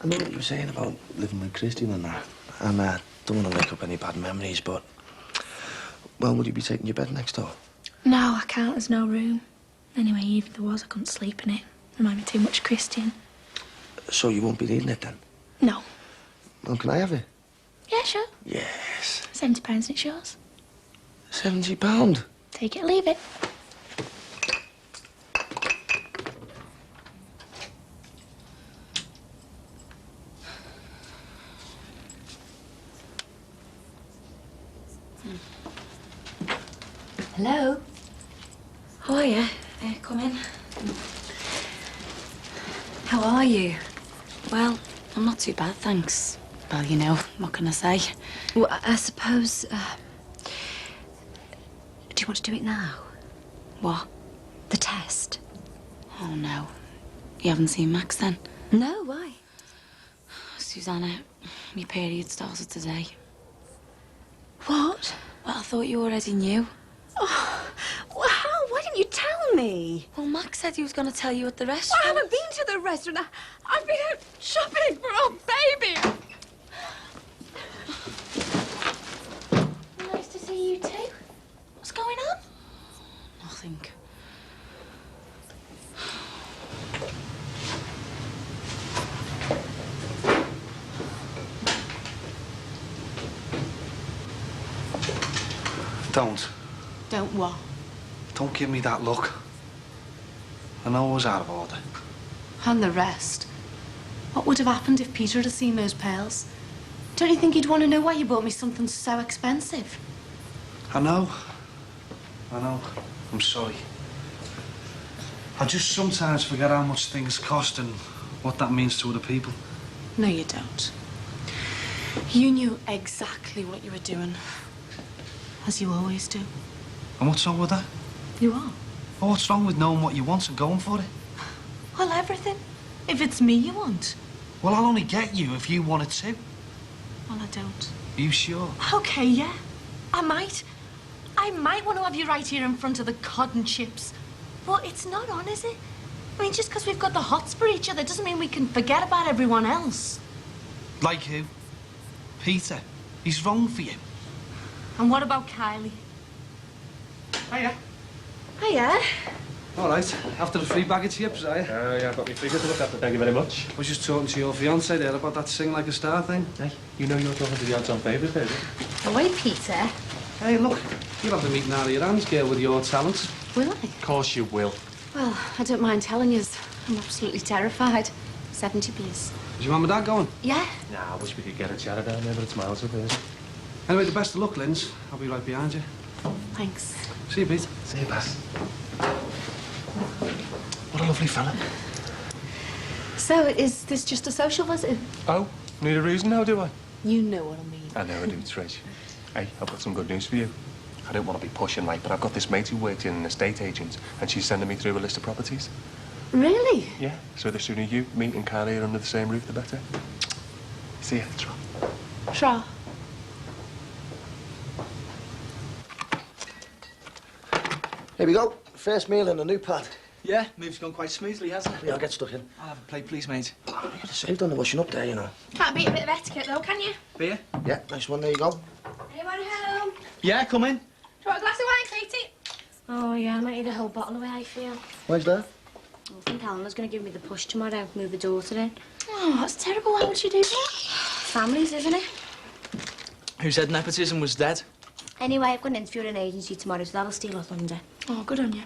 I know what you were saying about living with Christian and that. And I don't want to wake up any bad memories, but... Well, would you be taking your bed next door? No, I can't. There's no room. Anyway, even if there was, I couldn't sleep in it. Remind me too much of Christian. So you won't be needing it, then? No. Well, can I have it? Yeah, sure. Yes. £70 and it's yours. £70? Take it or leave it. Hello? How are you? Come in. How are you? Well, I'm not too bad, thanks. Well, you know, what can I say? Well, I suppose... do you want to do it now? What? The test. Oh, no. You haven't seen Max, then? No, why? Susanna, my period started today. What? Well, I thought you already knew. Oh, well, how? Why didn't you tell me? Well, Max said he was going to tell you at the restaurant. Well, I haven't been to the restaurant. I've been out shopping for our baby. Nice to see you too. What's going on? Nothing. Don't. Don't what? Don't give me that look. I know I was out of order. And the rest. What would have happened if Peter had seen those pearls? Don't you think he'd want to know why you bought me something so expensive? I know. I'm sorry. I just sometimes forget how much things cost and what that means to other people. No, you don't. You knew exactly what you were doing. As you always do. And what's wrong with that? You are. Well, what's wrong with knowing what you want and going for it? Well, everything. If it's me you want. Well, I'll only get you if you want it too. Well, I don't. Are you sure? Okay, yeah. I might want to have you right here in front of the cod and chips. But it's not on, is it? I mean, just because we've got the hots for each other doesn't mean we can forget about everyone else. Like who? Peter. He's wrong for you. And what about Kylie? Hiya. Hiya. All right. After the free bag of chips, are you? Yeah, I've got my figure to look after, thank you very much. I was just talking to your fiancé there about that sing like a star thing. Hey, you know you're talking to the odds-on favourite, baby. Away, Peter. Hey, look. You'll have the meeting out of your hands, girl, with your talents. Will I? Of course you will. Well, I don't mind telling you, I'm absolutely terrified. 70, please. Is your mum and dad going? Yeah. Nah, I wish we could get a chatter down there, but it's miles up here. Anyway, the best of luck, Linz. I'll be right behind you. Thanks. See you, Pete. See you, Bess. What a lovely fella. So, is this just a social visit? Oh, need a reason now, do I? You know what I mean. I know I do, Trish. Hey, I've got some good news for you. I don't want to be pushing, like, but I've got this mate who works in an estate agent, and she's sending me through a list of properties. Really? Yeah, so the sooner you, me and Kylie are under the same roof, the better. See ya, Tra. Tra. Here we go. First meal in a new pad. Yeah, move's gone quite smoothly, hasn't it? Yeah, I'll get stuck in. I'll have a plate, please, mate. You could have saved on the washing up there, you know. Can't beat a bit of etiquette though, can you? Beer? Yeah, nice one. There you go. Anyone home? Yeah, come in. Do you want a glass of wine, Katie? Oh yeah, I might need a whole bottle of it, I feel. Where's that? I think Eleanor's going to give me the push tomorrow, move the daughter in. Oh, that's terrible. Why would she do that? Families, isn't it? Who said nepotism was dead? Anyway, I've got an interview at an agency tomorrow, so that'll steal our thunder. Oh, good on you.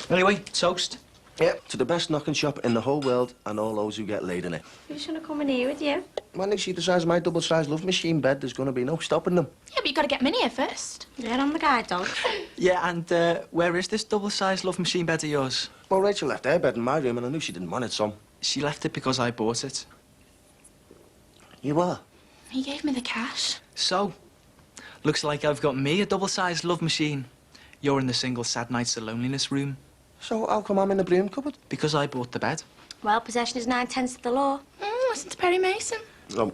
Anyway, toast. Yep, to the best knocking shop in the whole world and all those who get laid in it. You just want to come in here with you? When they see the size of my double-sized love machine bed, there's going to be no stopping them. Yeah, but you got to get Minnie here first. Yeah, I'm the guide dog. Yeah, and where is this double-sized love machine bed of yours? Well, Rachel left her bed in my room and I knew she didn't want it, so... She left it because I bought it. You are? He gave me the cash. So, looks like I've got me a double-sized love machine. You're in the single sad nights of loneliness room. So how come I'm in the broom cupboard? Because I bought the bed. Well, possession is 9/10 of the law. Listen to Perry Mason. No.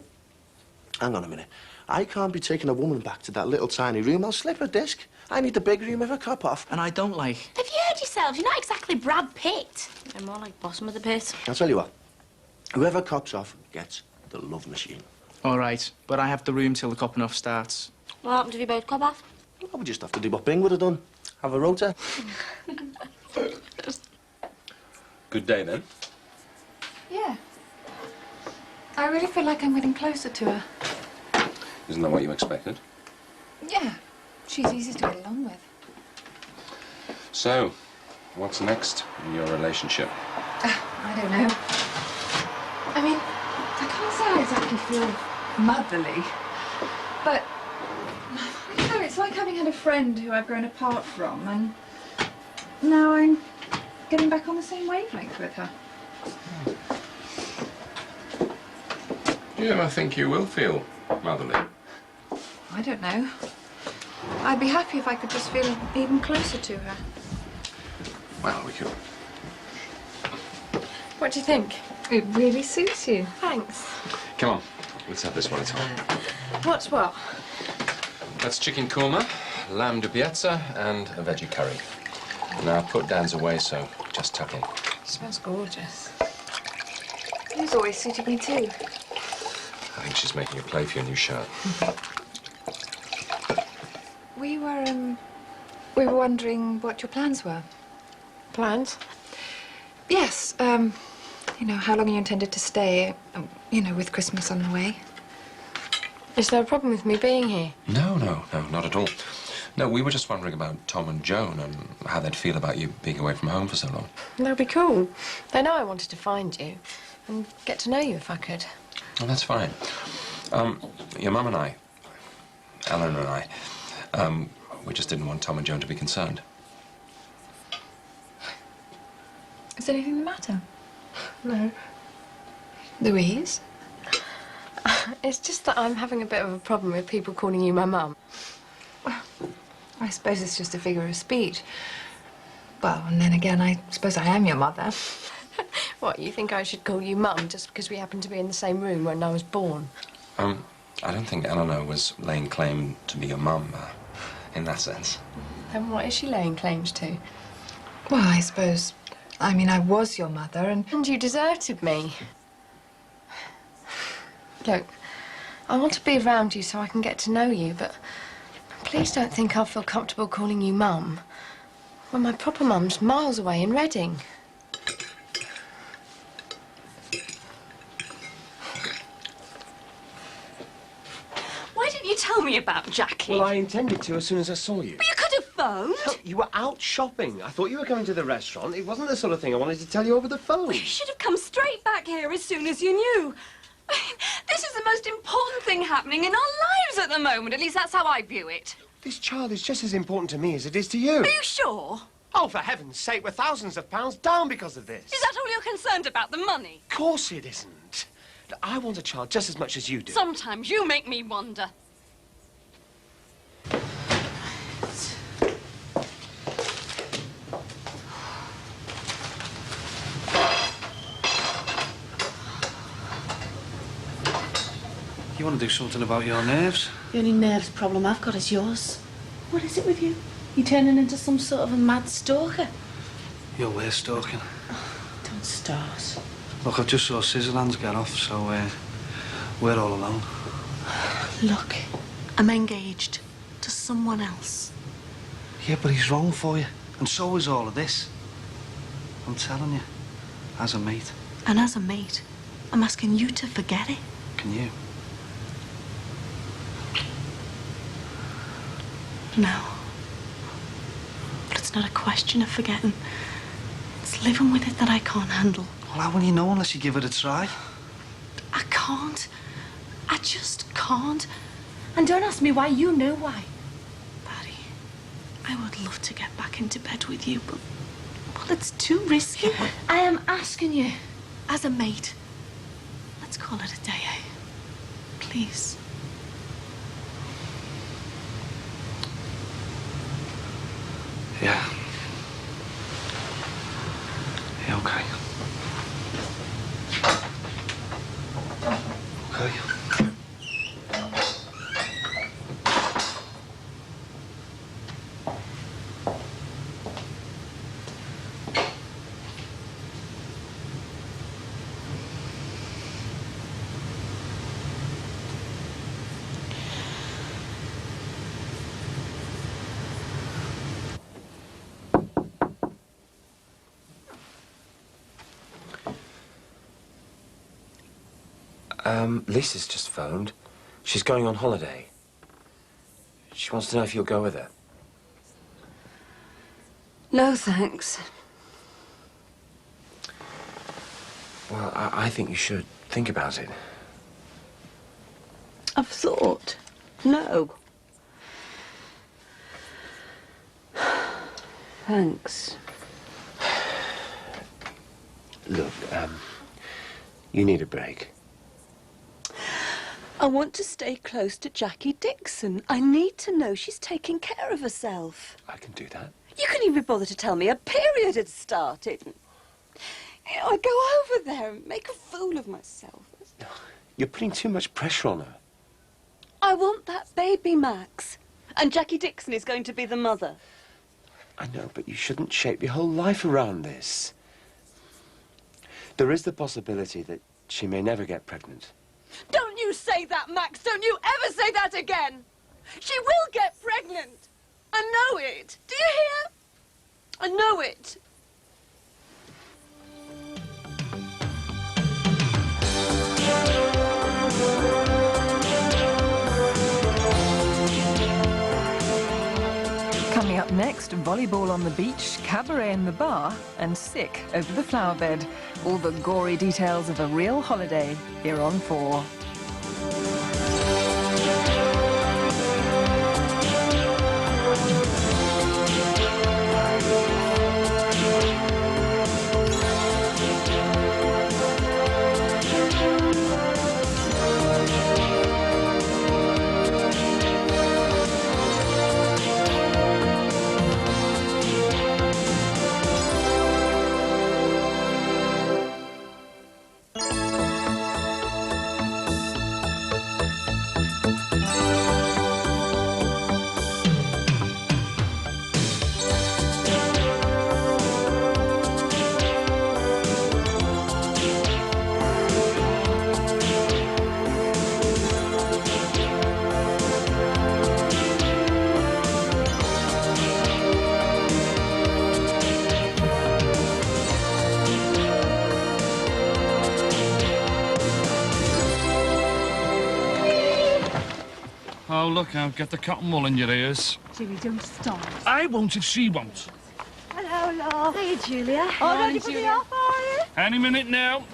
Hang on a minute. I can't be taking a woman back to that little tiny room. I'll slip her disc. I need the big room if I cop off. And I don't like... Have you heard yourself? You're not exactly Brad Pitt. You're more like bottom of the pit. I'll tell you what. Whoever cops off gets the love machine. All right, but I have the room till the copping off starts. What happened if you both cop off? Well, we just have to do what Bing would have done. Have a rota. Good day, then. Yeah. I really feel like I'm getting closer to her. Isn't that what you expected? Yeah. She's easy to get along with. So, what's next in your relationship? I don't know. I mean, I can't say I exactly feel motherly, but I don't know, it's like having had a friend who I've grown apart from, and now I'm getting back on the same wavelength with her. Do you ever think you will feel motherly? I don't know. I'd be happy if I could just feel even closer to her. Well, we could. What do you think? It really suits you. Thanks. Come on, let's have this one at home. What's what? That's chicken korma, lamb de piazza, and a veggie curry. Now, put Dan's away, so just tuck in. Smells gorgeous. He's always suited me too. I think she's making a play for your new shirt. We were wondering what your plans were. Plans? Yes, you know, how long you intended to stay, you know, with Christmas on the way. Is there a problem with me being here? No, not at all. No, we were just wondering about Tom and Joan and how they'd feel about you being away from home for so long. That'd be cool. They know I wanted to find you and get to know you if I could. Well, that's fine. Your mum and I, Eleanor and I, we just didn't want Tom and Joan to be concerned. Is anything the matter? No. Louise? It's just that I'm having a bit of a problem with people calling you my mum. I suppose it's just a figure of speech. Well, and then again, I suppose I am your mother. What, you think I should call you mum just because we happened to be in the same room when I was born? I don't think Eleanor was laying claim to be your mum, in that sense. Then what is she laying claims to? Well, I suppose... I mean, I was your mother and... And you deserted me. Look, I want to be around you so I can get to know you, but please don't think I'll feel comfortable calling you mum when my proper mum's miles away in Reading. Why didn't you tell me about Jackie? Well, I intended to as soon as I saw you. But you could have phoned. Hell, you were out shopping. I thought you were coming to the restaurant. It wasn't the sort of thing I wanted to tell you over the phone. Well, you should have come straight back here as soon as you knew. I mean, this is the most important thing happening in our lives at the moment. At least that's how I view it. This child is just as important to me as it is to you. Are you sure? Oh, for heaven's sake, we're thousands of pounds down because of this. Is that all you're concerned about, the money? Of course it isn't. I want a child just as much as you do. Sometimes you make me wonder. You want to do something about your nerves? The only nerves problem I've got is yours. What is it with you? You turning into some sort of a mad stalker? You're worse stalking. Don't start. Look, I just saw Scissorhands get off, so we're all alone. Look, I'm engaged to someone else. Yeah, but he's wrong for you. And so is all of this. I'm telling you, as a mate. And as a mate, I'm asking you to forget it. Can you? No. But it's not a question of forgetting. It's living with it that I can't handle. Well, how will you know unless you give it a try? I can't. I just can't. And don't ask me why. You know why. Barry, I would love to get back into bed with you, but... well, it's too risky. I am asking you, as a mate, let's call it a day, eh? Please. Yeah. Yeah, okay. Okay. Lisa's just phoned. She's going on holiday. She wants to know if you'll go with her. No, thanks. Well, I think you should think about it. I've thought. No. Thanks. Look, you need a break. I want to stay close to Jackie Dixon. I need to know she's taking care of herself. I can do that. You couldn't even bother to tell me a period had started. You know, I'd go over there and make a fool of myself. You're putting too much pressure on her. I want that baby, Max. And Jackie Dixon is going to be the mother. I know, but you shouldn't shape your whole life around this. There is the possibility that she may never get pregnant. Don't you say that, Max. Don't you ever say that again. She will get pregnant. I know it. Do you hear? I know it. Coming up next, volleyball on the beach, cabaret in the bar, and sick over the flower bed. All the gory details of a real holiday here on 4. Oh, look out, get the cotton wool in your ears. Jimmy, don't start. I won't if she won't. Hello, love. Hey, Julia. All ready for the off, are you? Any minute now.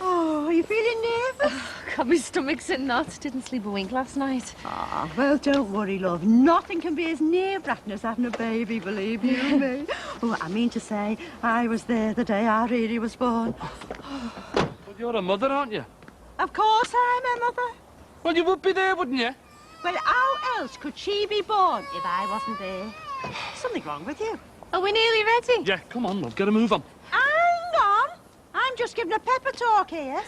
Oh, are you feeling nervous? God, my stomach's in knots. Didn't sleep a wink last night. Ah, well, don't worry, love. Nothing can be as nerve-wracking as having a baby, believe you me. Oh, I mean to say, I was there the day I really was born. But you're a mother, aren't you? Of course I'm a mother. Well, you would be there, wouldn't you? Well, how else could she be born if I wasn't there? Something wrong with you. Are we nearly ready? Yeah, come on, love, get a move on. Hang on. I'm just giving a pepper talk here.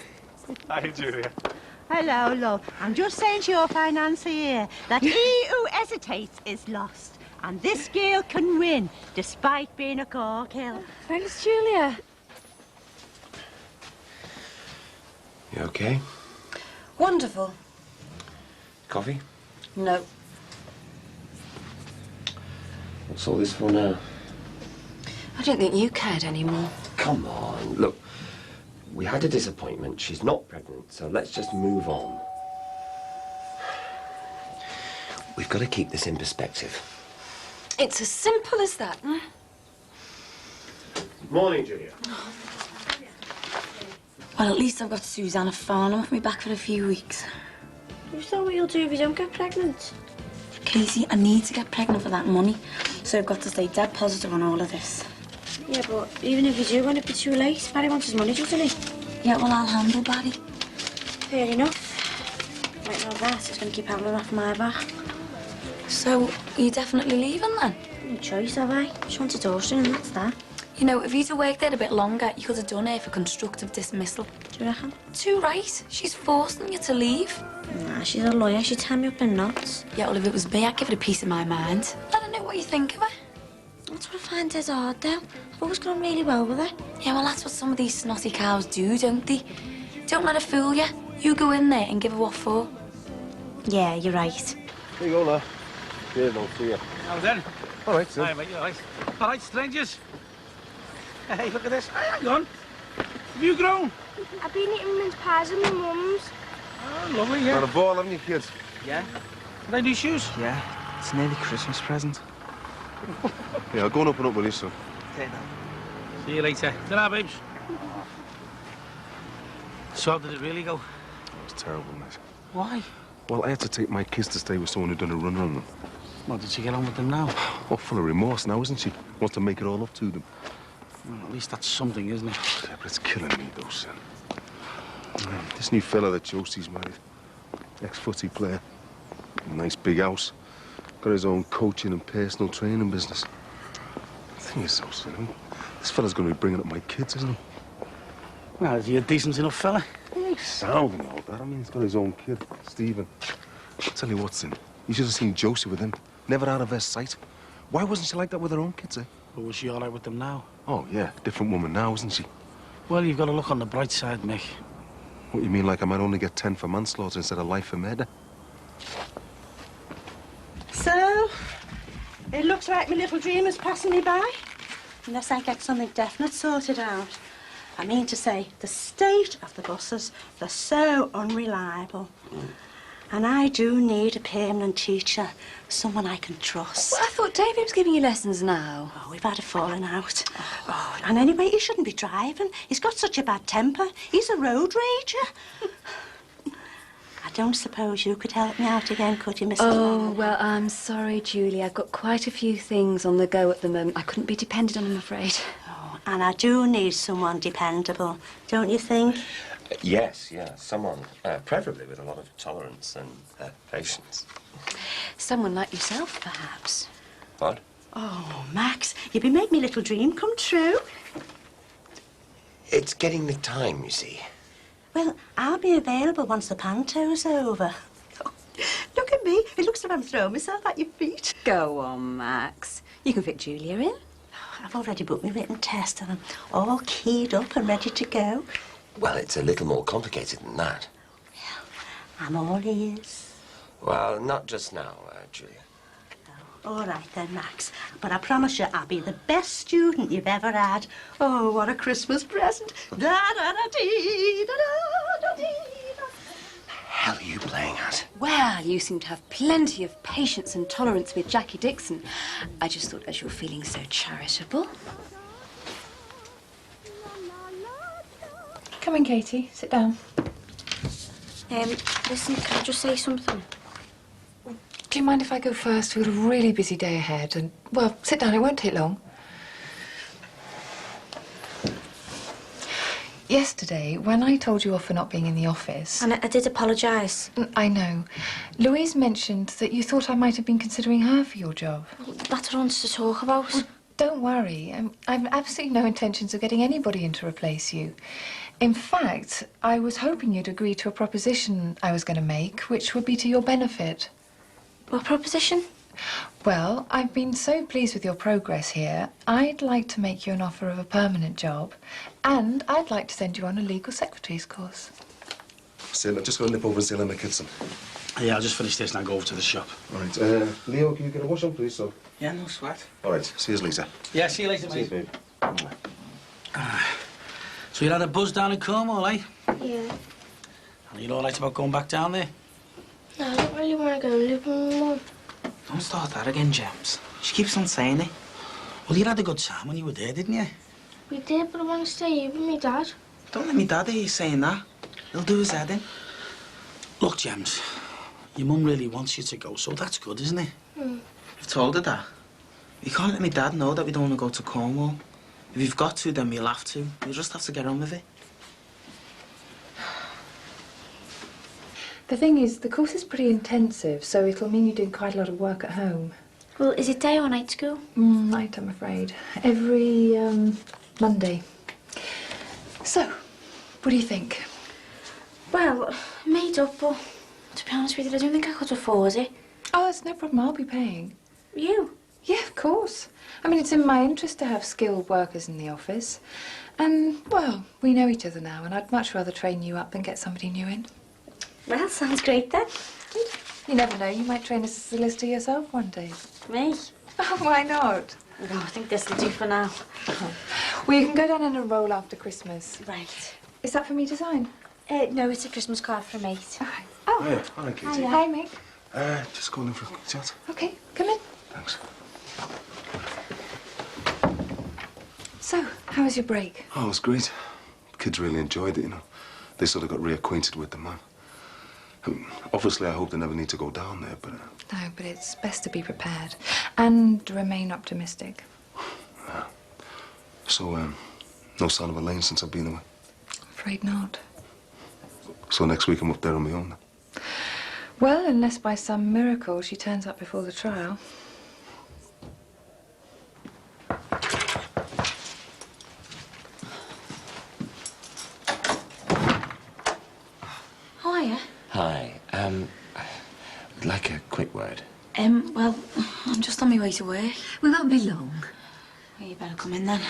Hi, Julia. Hello, love. I'm just saying to your financier that he who hesitates is lost. And this girl can win, despite being a corkhill. Thanks, Julia. You okay? Wonderful. Coffee? No. What's all this for now? I don't think you cared anymore. Come on, look. We had a disappointment. She's not pregnant, so let's just move on. We've got to keep this in perspective. It's as simple as that. Hmm? Morning, Julia. Well, at least I've got Susanna Farnham with me back for a few weeks. Is that what you'll do if you don't get pregnant? Casey, I need to get pregnant for that money, so I've got to stay dead positive on all of this. Yeah, but even if you do, won't it be too late? Barry wants his money, doesn't he? Yeah, well, I'll handle Barry. Fair enough. Right now, that is going to keep hammering off my back. So, are you definitely leaving then? No choice, have I? She wants a toasting, and that's that. You know, if you'd have worked there a bit longer, you could have done her for constructive dismissal. Do you reckon? Too right. She's forcing you to leave. Nah, she's a lawyer. She'd tie me up in knots. Yeah, well, if it was me, I'd give her a piece of my mind. Let her know what you think of her. That's what I find is hard, though. I've always got on really well with her. Yeah, well, that's what some of these snotty cows do, don't they? Don't let her fool you. You go in there and give her what for. Yeah, you're right. Here you go, lad. Here, no, see ya. How then? All right, sir. Hi, mate, you all right? All right, strangers. Hey, look at this. Hang on. Have you grown? I've been eating mince pies with my mum's. Oh, lovely, yeah. Got a ball, haven't you, kids? Yeah? Are they new shoes? Yeah. It's nearly Christmas present. Yeah, I'll go and open up with you, son. Okay, then. See you later. Ta-ra, babes. So how did it really go? It was terrible, mate. Why? Well, I had to take my kids to stay with someone who'd done a run on them. Well, did she get on with them now? Oh, full of remorse now, isn't she? Wants to make it all up to them. Well, at least that's something, isn't it? Yeah, but it's killing me, though, son. This new fella that Josie's married, ex-footy player, nice big house, got his own coaching and personal training business. The thing is, though, son, this fella's going to be bringing up my kids, isn't he? Well, is he a decent enough fella? Yeah, he's sound and all that. I mean, he's got his own kid, Stephen. I'll tell you what, son, you should have seen Josie with him. Never out of her sight. Why wasn't she like that with her own kids, eh? But was she all right with them now? Oh, yeah, different woman now, isn't she? Well, you've got to look on the bright side, Mick. What, you mean like I might only get 10 for manslaughter instead of life for murder? So, it looks like my little dream is passing me by. Unless I get something definite sorted out. I mean to say, the state of the buses, they're so unreliable. And I do need a permanent teacher, someone I can trust. Well, I thought David was giving you lessons now. Oh, we've had a falling out. Oh, and anyway, he shouldn't be driving. He's got such a bad temper. He's a road rager. I don't suppose you could help me out again, could you, Mr. Oh, well, I'm sorry, Julie. I've got quite a few things on the go at the moment. I couldn't be depended on, I'm afraid. Oh, and I do need someone dependable, don't you think? Yes, yeah, someone, preferably with a lot of tolerance and patience. Someone like yourself, perhaps. What? Oh, Max, you've been making my little dream come true. It's getting the time, you see. Well, I'll be available once the panto's over. Oh, look at me. It looks like I'm throwing myself at your feet. Go on, Max. You can fit Julia in. I've already booked my written test and I'm all keyed up and ready to go. Well, it's a little more complicated than that. I'm all ears. Well, not just now, Julia. All right then, Max. But I promise you I'll be the best student you've ever had. Oh, what a Christmas present. Da-da-da-dee, da-da-da-dee. Hell are you playing at? Well, you seem to have plenty of patience and tolerance with Jackie Dixon. I just thought as you're feeling so charitable. Come in, Katie. Sit down. Listen, can I just say something? Do you mind if I go first? We've got a really busy day ahead and, well, sit down. It won't take long. Yesterday, when I told you off for not being in the office... And I did apologise. I know. Louise mentioned that you thought I might have been considering her for your job. Well, that's what I wanted to talk about. Well, don't worry. I've absolutely no intentions of getting anybody in to replace you. In fact, I was hoping you'd agree to a proposition I was going to make, which would be to your benefit. What proposition? Well, I've been so pleased with your progress here. I'd like to make you an offer of a permanent job, and I'd like to send you on a legal secretary's course. Say, I've just got to nip over and see Emma Kitson. Yeah, I'll just finish this and I'll go over to the shop. All right, Leo, can you get a wash on, please, son? Yeah, no sweat. All right, see you later. Yeah, see you later, See you, mate. babe. So you had a buzz down in Cornwall, eh? Yeah. And you're all right about going back down there? No, I don't really want to go and live with my mum. Don't start that again, James. She keeps on saying it. Well, you had a good time when you were there, didn't you? We did, but I want to stay here with my dad. Don't let me dad hear you saying that. He'll do his head in. Look, James, your mum really wants you to go, so that's good, isn't it? You've told her that. You can't let me dad know that we don't want to go to Cornwall. If you've got to, then we'll have to. You'll just have to get on with it. The thing is, the course is pretty intensive, so it'll mean you're doing quite a lot of work at home. Well, is it day or night school? Night, I'm afraid. Every Monday. So, what do you think? Well, made up, but to be honest with you, I don't think I could afford it. Oh, that's no problem. I'll be paying. You? Yeah, of course. I mean, it's in my interest to have skilled workers in the office. And, well, we know each other now, and I'd much rather train you up than get somebody new in. Well, sounds great then. You never know, you might train as a solicitor yourself one day. Me? Oh, why not? No, I think this will do for now. Well, you can go down and enroll after Christmas. Right. Is that for me to sign? No, it's a Christmas card for a mate. Oh. Hiya. Hi, Katie. Hi, mate. Just calling in for a quick chat. Okay, come in. Thanks. So, how was your break? Oh, it was great. Kids really enjoyed it, you know. They sort of got reacquainted with the man. Obviously, I hope they never need to go down there, but... No, but it's best to be prepared and remain optimistic. So, no sign of Elaine since I've been away? Afraid not. So next week I'm up there on my own then? Well, unless by some miracle she turns up before the trial. How are you? Hi. I'd like a quick word. Well, I'm just on my way to work. We won't be long. Well, you better come in then.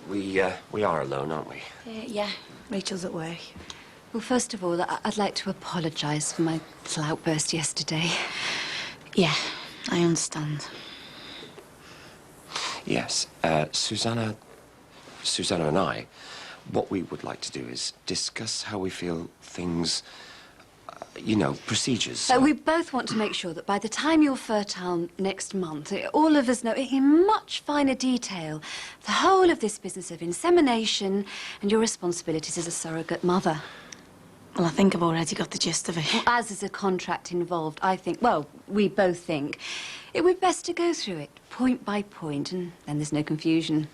We are alone, aren't we? Yeah, Rachel's at work. Well, first of all, I'd like to apologise for my little outburst yesterday. Yeah, I understand. Yes. Susanna and I, what we would like to do is discuss how we feel things, procedures. We both want to make sure that by the time you're fertile next month, all of us know in much finer detail the whole of this business of insemination and your responsibilities as a surrogate mother. Well, I think I've already got the gist of it. Well, as there's a contract involved, I think, well, we both think, it would be best to go through it point by point, and then there's no confusion.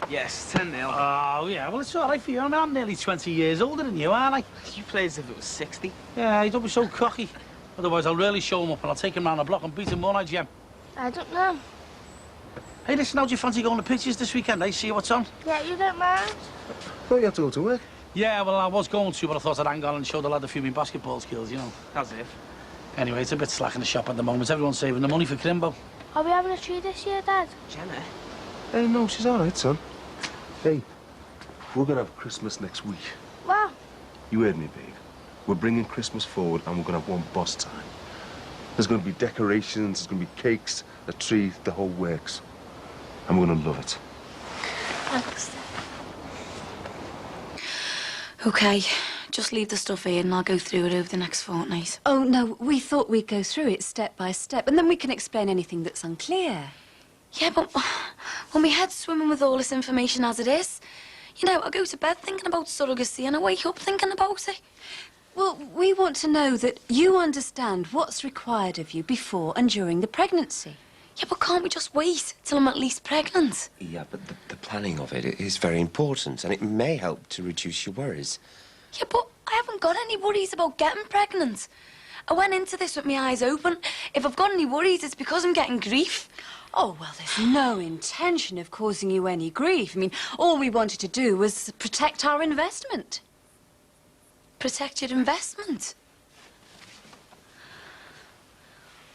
Yes, 10-0. Oh, yeah, well, it's all right for you. I mean, I'm nearly 20 years older than you, aren't I? You play as if it was 60. Yeah, don't be so cocky. Otherwise, I'll really show him up and I'll take him round the block and beat him, won't I, Jem? I don't know. Hey, listen, how do you fancy going to pitches this weekend, eh? See what's on? Yeah, you don't mind? Thought you have to go to work. Yeah, well, I was going to, but I thought I'd hang on and show the lad a few of my basketball skills, you know. How's it? Anyway, it's a bit slack in the shop at the moment. Everyone's saving the money for Crimbo. Are we having a tree this year, Dad? Jenna? Hey, no, she's all right, son. Hey, we're gonna have Christmas next week. Wow. You heard me, babe. We're bringing Christmas forward and we're gonna have one boss time. There's gonna be decorations, there's gonna be cakes, a tree, the whole works. And we're gonna love it. Thanks. OK, just leave the stuff here and I'll go through it over the next fortnight. Oh, no, we thought we'd go through it step by step, and then we can explain anything that's unclear. Yeah, but when my head's swimming with all this information as it is, you know, I go to bed thinking about surrogacy and I wake up thinking about it. Well, we want to know that you understand what's required of you before and during the pregnancy. Yeah, but can't we just wait till I'm at least pregnant? Yeah, but the planning of it is very important, and it may help to reduce your worries. Yeah, but I haven't got any worries about getting pregnant. I went into this with my eyes open. If I've got any worries, it's because I'm getting grief. Oh, well, there's no intention of causing you any grief. I mean, all we wanted to do was protect our investment. Protect your investment?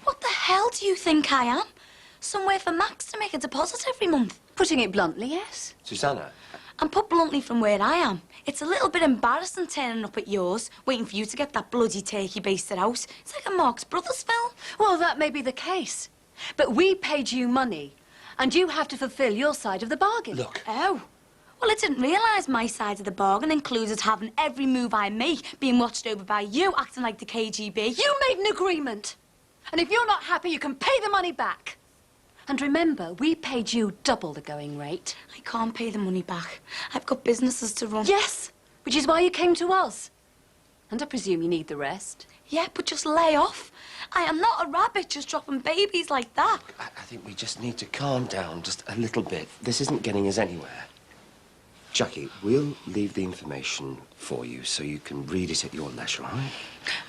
What the hell do you think I am? Somewhere for Max to make a deposit every month? Putting it bluntly, yes. Susanna? And put bluntly from where I am, it's a little bit embarrassing turning up at yours, waiting for you to get that bloody turkey basted out. It's like a Marx Brothers film. Well, that may be the case. But we paid you money, and you have to fulfill your side of the bargain. Look. Oh. Well, I didn't realise my side of the bargain included having every move I make being watched over by you, acting like the KGB. You made an agreement. And if you're not happy, you can pay the money back. And remember, we paid you double the going rate. I can't pay the money back. I've got businesses to run. Yes, which is why you came to us. And I presume you need the rest. Yeah, but just lay off. I am not a rabbit just dropping babies like that. I think we just need to calm down just a little bit. This isn't getting us anywhere. Jackie, we'll leave the information for you so you can read it at your leisure, all right?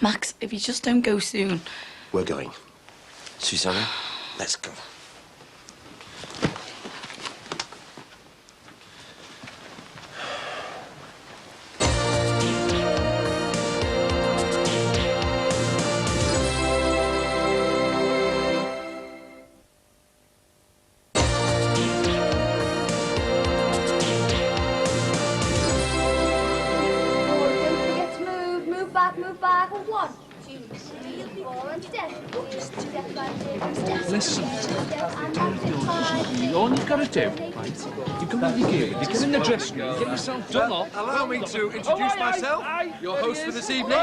Max, if you just don't go soon. We're going. Susanna, let's go. Listen, all you've got to do, right, you come in your gear, you get in the dressing room, get yourself done up. Allow me to introduce myself. Your host for this evening,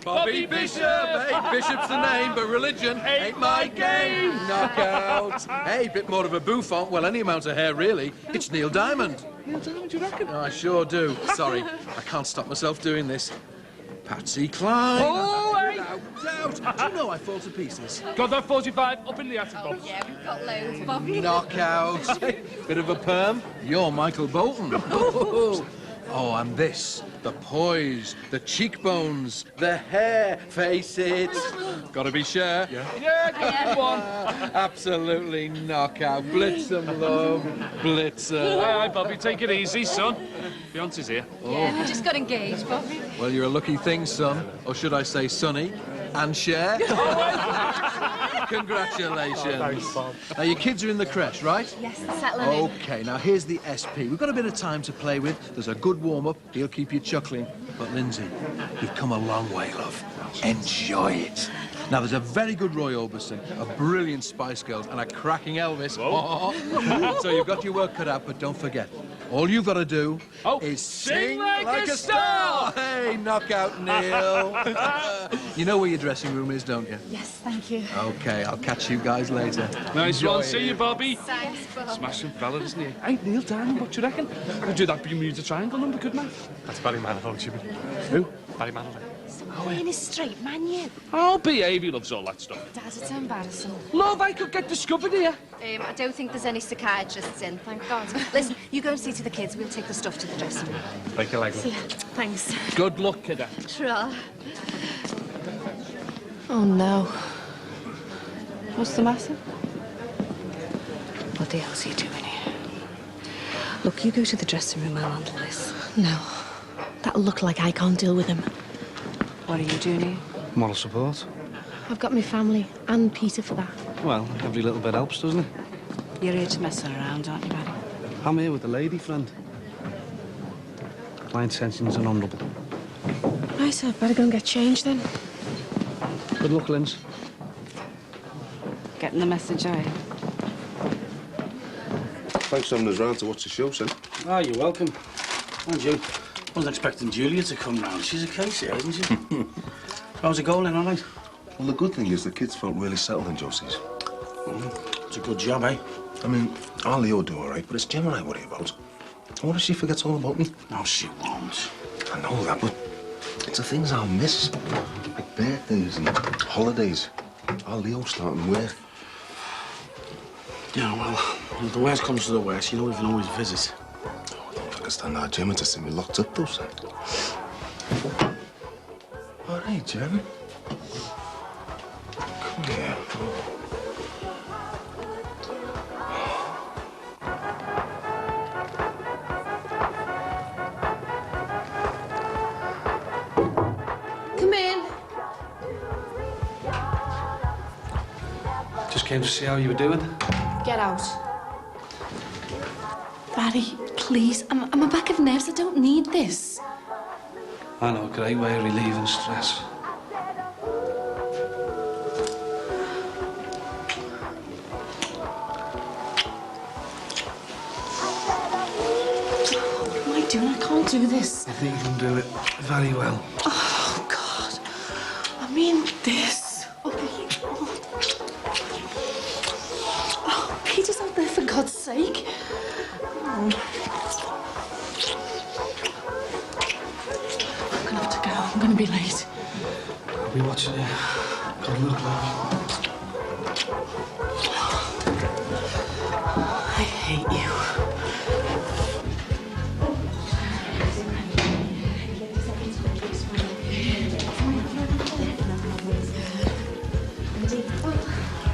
Bobby Bishop. Hey, Bishop's the name, but religion ain't my game. Knockout. Hey, bit more of a bouffant. Well, any amount of hair, really. It's Neil Diamond. Neil Diamond, you reckon? I sure do. Sorry, I can't stop myself doing this. Patsy Cline. Oh, hey! Without doubt. Do you know I fall to pieces? Got that 45 up in the attic box. Yeah, we've got loads, Bobby. Knockout. Bit of a perm. You're Michael Bolton. Oh, and this. The poise, the cheekbones, the hair. Face it. Gotta be sure. Yeah, got one. Absolutely knockout. Blitz them, love. Blitz 'em. Aye, Bobby, take it easy, son. Beyonce's here. Yeah, we just got engaged, Bobby. Well, you're a lucky thing, son. Or should I say, sonny? And share. Congratulations. Oh, thanks, Bob. Now, your kids are in the creche, right? Yes, they're settling in. OK, now here's the SP. We've got a bit of time to play with. There's a good warm-up. He'll keep you chuckling. But, Lindsay, you've come a long way, love. Enjoy it. Now, there's a very good Roy Orbison, a brilliant Spice Girls, and a cracking Elvis. So you've got your work cut out, but don't forget, all you've got to do is sing like a star. Hey, knockout Neil. You know where your dressing room is, don't you? Yes, thank you. OK, I'll catch you guys later. Nice Enjoy one. it. See you, Bobby. Thanks, Bob. Smashing fella, isn't he? Hey, Neil Diamond, what do you reckon? I could do that Bermuda Triangle number, couldn't I? That's Barry Manilow, Jimmy. Who? Barry Manilow. Being a straight man, you. I'll behave, he loves all that stuff. Dad, it's embarrassing. Love, I could get discovered here. I don't think there's any psychiatrists in, thank God. Listen, you go and see to the kids. We'll take the stuff to the dressing room. Thank you, Leggy. See ya. Thanks. Good luck, kiddo. Tra. Oh, no. What's the matter? What the hell's he doing here? Look, you go to the dressing room, I'll handle this. No. That'll look like I can't deal with him. What are you doing here? Moral support. I've got my family and Peter for that. Well, every little bit helps, doesn't it? You're here to mess around, aren't you, Barry? I'm here with the lady friend. My intentions are honourable. Right, so I'd better go and get changed then. Good luck, Linz. Getting the message, are you? Thanks for having us round to watch the show, son. Oh, you're welcome. Mind you, I wasn't expecting Julia to come round. She's a case here, isn't she? How's it going, then, all right? Well, the good thing is the kids felt really settled in Josie's. It's a good job, eh? I mean, our Leo will do all right, but it's Gemma I worry about. And what if she forgets all about me? No, she won't. I know that, but it's the things I'll miss. Like birthdays and holidays. Our Leo's starting work. Yeah, well, if the worst comes to the worst, you know we can always visit. I don't think I stand our Gemma to see me locked up, though, son. All right, Gemma. Come here. Come in. Just came to see how you were doing. Get out. Barry, please. I'm a bag of nerves. I don't need this. I know a great way of relieving stress. What am I doing? I can't do this. I think you can do it very well. Oh, God. I mean this. Oh, Peter's out there, for God's sake. I'm gonna have to go. I'm gonna be late. I'll be watching you. Good luck, love. I hate you.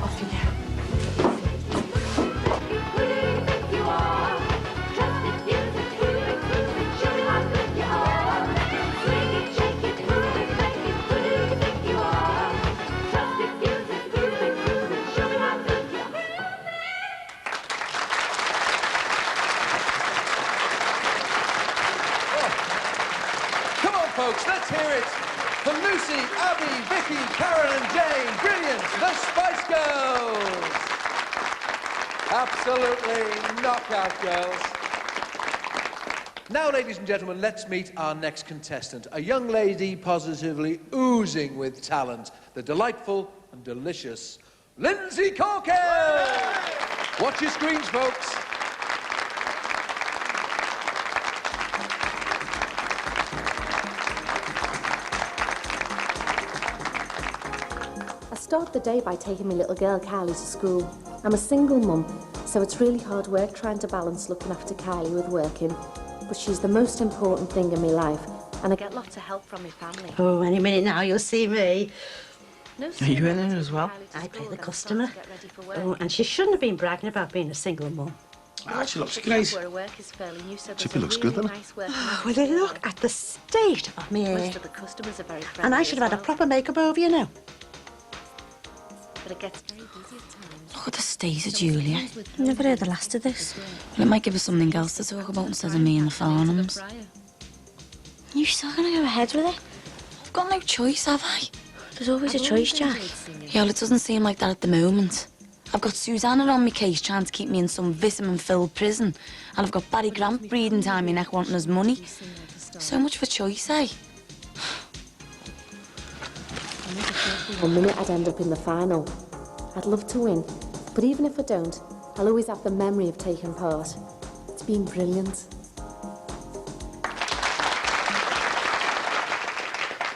Off you go. Come on, folks, let's hear it for Lucy, Abby, Vicky, Karen and Jane. Brilliant, the Spice Girls. Absolutely knockout girls. Now, ladies and gentlemen, let's meet our next contestant, a young lady positively oozing with talent, the delightful and delicious Lindsay Corkell. Watch your screens, folks. start the day by taking my little girl Kylie to school. I'm a single mum, so it's really hard work trying to balance looking after Kylie with working. But she's the most important thing in my life, and I get lots of help from my family. Oh, any minute now you'll see me. No Are you in it as well? I play the customer. Oh, and she shouldn't have been bragging about being a single mum. Ah, she looks great. Chippy looks good, doesn't it? Oh, will they look at the state of me hair? Most of the customers are very friendly. And I should have had a proper makeup over you now. But it gets very busy at times. Look at the state of Julia. Never heard the last of this. Well, it might give us something else to talk about instead of me and the Farnhams. You still gonna go ahead with it? I've got no choice, have I? There's always a choice, Jack. Yeah, well, it doesn't seem like that at the moment. I've got Susanna on my case trying to keep me in some vitamin-filled prison. And I've got Barry Grant breathing down my neck wanting his money. So much for choice, eh? One minute I'd end up in the final. I'd love to win, but even if I don't, I'll always have the memory of taking part. It's been brilliant.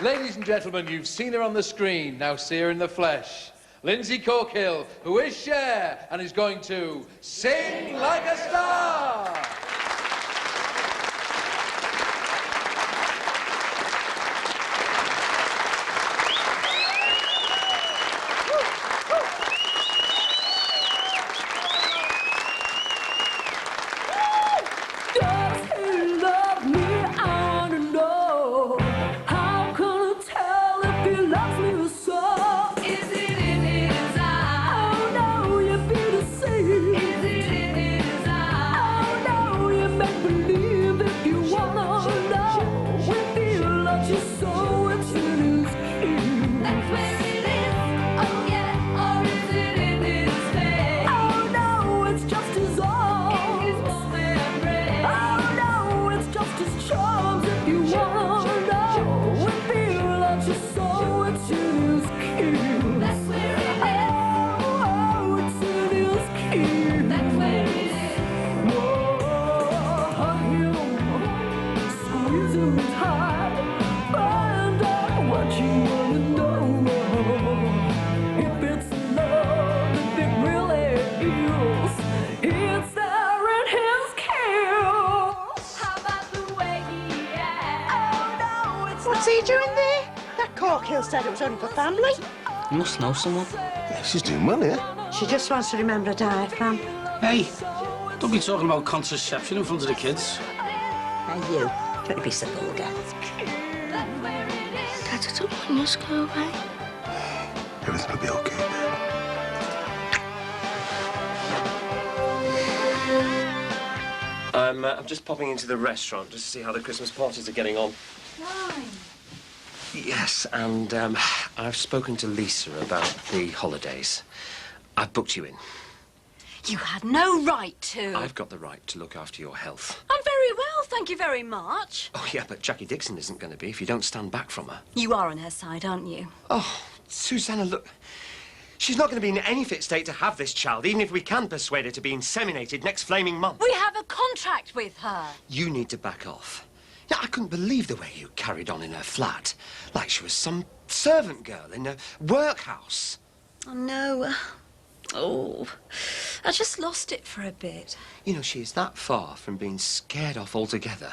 Ladies and gentlemen, you've seen her on the screen, now see her in the flesh. Lindsay Corkhill, who is Cher and is going to sing like a star. What's he doing there? That Corkhill said it was only for family. You must know someone. Yeah, she's doing well, yeah? She just wants to remember her diaphragm. Hey, don't be talking about contraception in front of the kids. Hey, you. Don't be so vulgar. Dad, I don't want you to go away. Everything will be okay, babe. I'm just popping into the restaurant just to see how the Christmas parties are getting on. Fine. Yes, and I've spoken to Lisa about the holidays. I've booked you in. You had no right to. I've got the right to look after your health. I'm very well, thank you very much. Oh, yeah, but Jackie Dixon isn't going to be if you don't stand back from her. You are on her side, aren't you? Oh, Susanna, look. She's not going to be in any fit state to have this child, even if we can persuade her to be inseminated next flaming month. We have a contract with her. You need to back off. Yeah, I couldn't believe the way you carried on in her flat. Like she was some servant girl in a workhouse. Oh, no. Oh, I just lost it for a bit. You know, she is that far from being scared off altogether.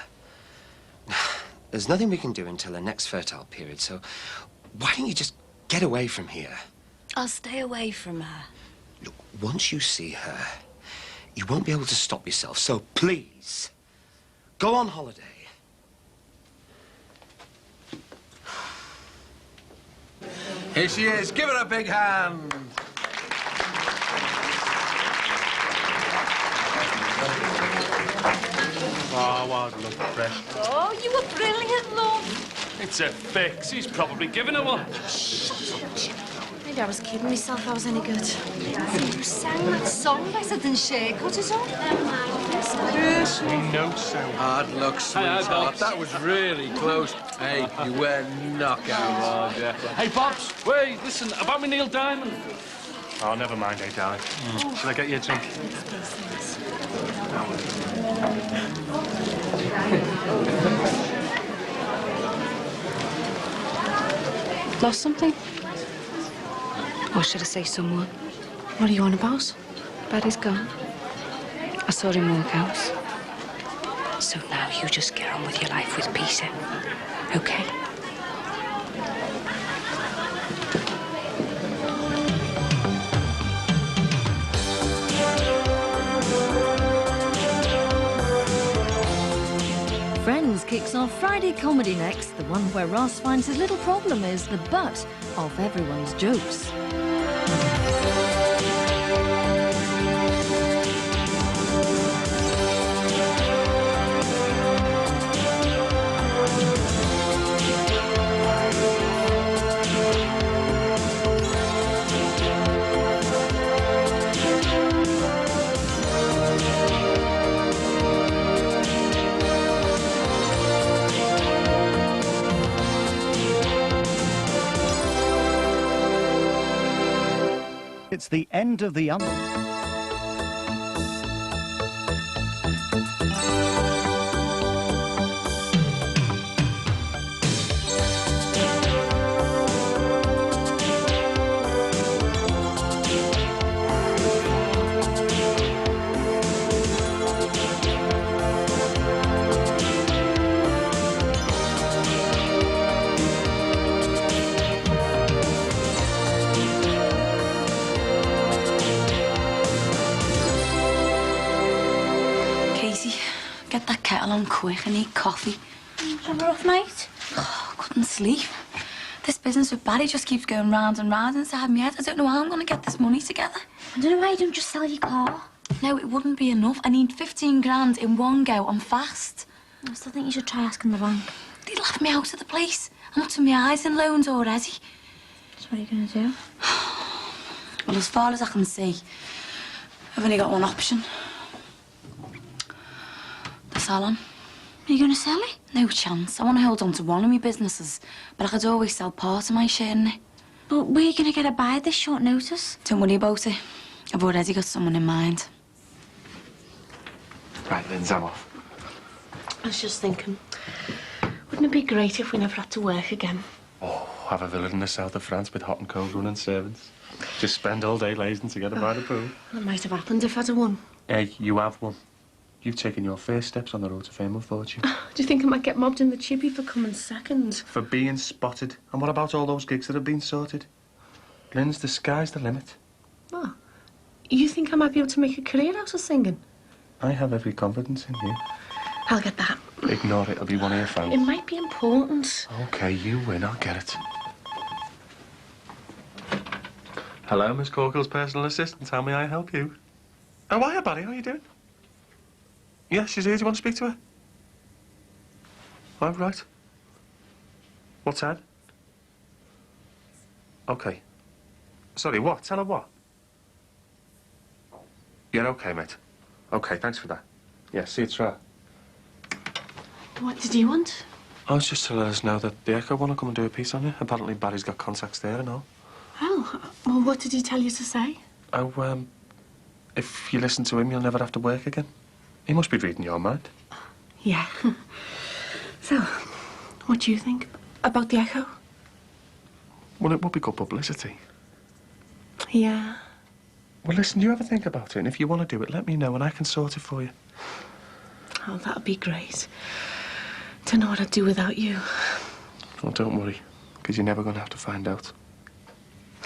There's nothing we can do until her next fertile period, so why don't you just get away from here? I'll stay away from her. Look, once you see her, you won't be able to stop yourself, so please, go on holiday. Here she is. Give her a big hand. Oh, I'd love fresh. Oh, you were brilliant, love. It's a fix. He's probably given her one. Maybe I was kidding myself I was any good. You sang that song better than Cher cut it up. Yes, we know so. Hard luck, sweetheart. That was really close. Hey, you were knockout. Oh, yeah. Hey, Bobs, wait, listen, about me Neil Diamond. Oh, never mind, hey, darling. Shall I get you a drink? Lost something? Or should I say someone? What are you on about? Barry's gone. I saw him walk out. So now you just get on with your life with Peter, okay? Friends kicks off Friday comedy next, the one where Ross finds his little problem is the butt of everyone's jokes. It's the end of the Get that kettle on quick. I need coffee. Have a rough night? Oh, I couldn't sleep. This business with Barry just keeps going round and round inside my head. I don't know how I'm going to get this money together. I don't know why you don't just sell your car. No, it wouldn't be enough. I need 15 grand in one go. I'm fast. I still think you should try asking the bank. They'd laugh me out of the place. I'm up to my eyes in loans already. So what are you going to do? Well, as far as I can see, I've only got one option. The salon. Are you going to sell it? No chance. I want to hold on to one of my businesses, but I could always sell part of my share in it. But where are you going to get a buyer at this short notice? Don't worry about it. I've already got someone in mind. Right, Linz, I'm off. I was just thinking, wouldn't it be great if we never had to work again? Oh, have a villa in the south of France with hot and cold running servants. Just spend all day lazing together by the pool. That might have happened if I'd have won. Hey, you have one. You've taken your first steps on the road to fame and fortune. Do you think I might get mobbed in the chippy for coming second? For being spotted. And what about all those gigs that have been sorted? Linz, the sky's the limit. What? You think I might be able to make a career out of singing? I have every confidence in you. I'll get that. Ignore it, it'll be one of your fans. It might be important. OK, you win, I'll get it. Hello, Miss Corkle's personal assistant. How may I help you? Oh, hiya, Barry. How are you doing? Yeah, she's here. Do you want to speak to her? Oh, right. What time? OK. Sorry, what? Tell her what? Yeah, OK, mate. OK, thanks for that. Yeah, see you tomorrow. What did you want? I was just to let us know that the Echo want to come and do a piece on you. Apparently Barry's got contacts there and all. Oh, well, what did he tell you to say? Oh, if you listen to him, you'll never have to work again. He must be reading your mind. Yeah. So, what do you think about the Echo? Well, it would be good publicity. Yeah. Well, listen, you ever think about it? And if you want to do it, let me know and I can sort it for you. Oh, that'd be great. Don't know what I'd do without you. Well, don't worry, because you're never going to have to find out.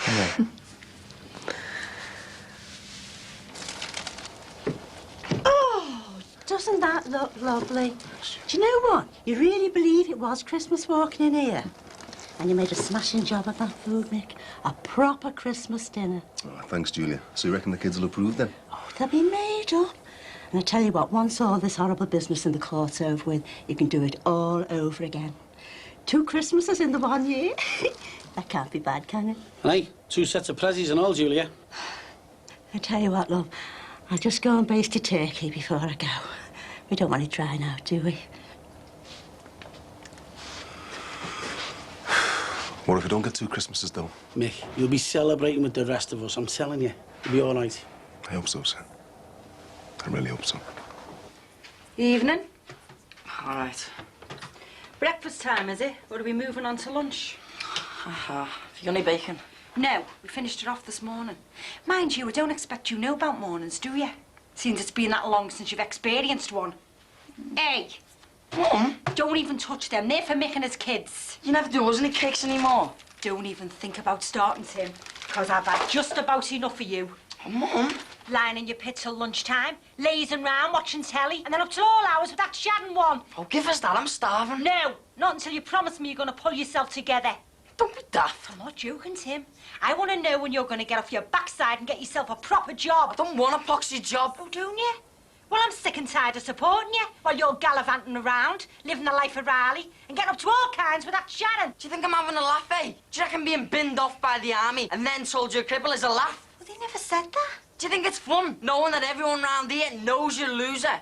Anyway. Oh, doesn't that look lovely? Do you know what? You really believe it was Christmas walking in here? And you made a smashing job of that food, Mick. A proper Christmas dinner. Oh, thanks, Julia. So you reckon the kids will approve then? Oh, they'll be made up. And I tell you what, once all this horrible business in the court's over with, you can do it all over again. 2 Christmases in the 1 year. That can't be bad, can it? Hey, 2 sets of prezzies and all, Julia. I tell you what, love, I'll just go and baste a turkey before I go. We don't want it drying out, do we? What if we don't get 2 Christmases, though? Mick, you'll be celebrating with the rest of us, I'm telling you. You'll be all right. I hope so, son. I really hope so. Evening. All right. Breakfast time, is it? Or are we moving on to lunch? Have you got any bacon? No, we finished it off this morning. Mind you, I don't expect you know about mornings, do you? Seems it's been that long since you've experienced one. Hey! Mum? Don't even touch them. They're for Mick and his kids. You never do us any cakes anymore. Don't even think about starting, Tim, because I've had just about enough of you. Mum? Lying in your pit till lunchtime, lazing round, watching telly, and then up till all hours with that shadding one. Oh, give us that. I'm starving. No, not until you promise me you're going to pull yourself together. Don't be daft. I'm not joking, Tim. I want to know when you're going to get off your backside and get yourself a proper job. I don't want a poxy job. Oh, don't you? Well, I'm sick and tired of supporting you while you're gallivanting around, living the life of Riley, and getting up to all kinds with that Sharon. Do you think I'm having a laugh, eh? Do you reckon being binned off by the army and then told you're a cripple is a laugh? Well, they never said that. Do you think it's fun, knowing that everyone round here knows you're a loser?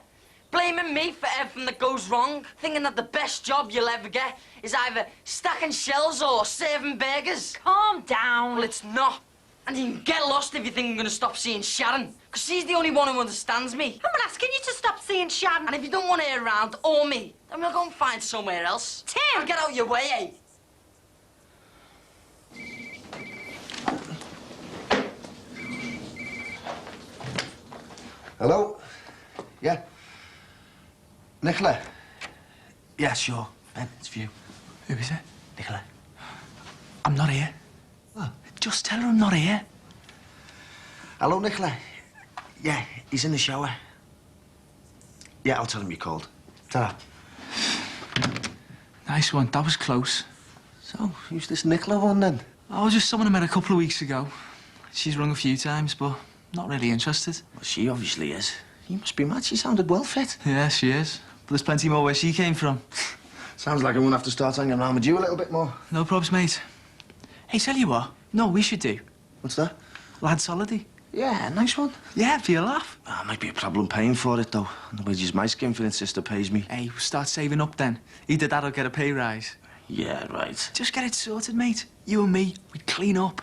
Blaming me for everything that goes wrong? Thinking that the best job you'll ever get is either stacking shells or serving burgers? Calm down. Well, it's not. And you can get lost if you think I'm going to stop seeing Sharon. Because she's the only one who understands me. I'm not asking you to stop seeing Sharon. And if you don't want her around, or me, then we'll go and find somewhere else. Tim! I'll get out your way, eh? Hello? Yeah? Nicola? Yeah, sure. Ben, it's for you. Who is it? Nicola. I'm not here. What? Just tell her I'm not here. Hello, Nicola. Yeah, he's in the shower. Yeah, I'll tell him you called. Ta-ra. Nice one. That was close. So, who's this Nicola one, then? Oh, just someone I met a couple of weeks ago. She's rung a few times, but not really interested. Well, she obviously is. You must be mad. She sounded well fit. Yeah, she is. But there's plenty more where she came from. Sounds like I'm gonna have to start hanging around with you a little bit more. No probs, mate. Hey, tell you what. No, we should do. What's that? Lads' holiday. Yeah, nice one. Yeah, for your laugh. Oh, might be a problem paying for it, though. The wages my skinflint sister pays me. Hey, we'll start saving up then. Either that or get a pay rise. Yeah, right. Just get it sorted, mate. You and me, we clean up.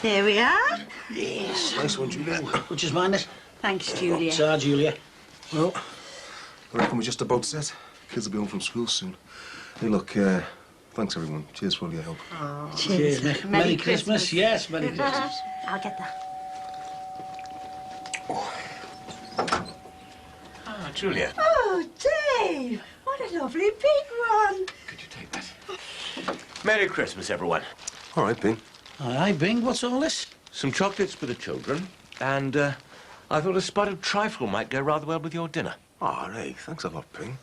Here we are. Yes. Nice one, Julia. Would you mind it? Thanks, Julia. Ta, Julia. Well, I reckon we're just about set. Kids will be home from school soon. Hey, look, thanks, everyone. Cheers for all your help. Oh, Cheers, Nick. Merry Christmas. Yes, Merry Christmas. I'll get that. Ah, Julia. Oh, Dave! What a lovely big one. Could you take that? Merry Christmas, everyone. All right, Bing. Aye, Bing, what's all this? Some chocolates for the children, and I thought a spot of trifle might go rather well with your dinner. Oh, Ray, thanks a lot, Bing.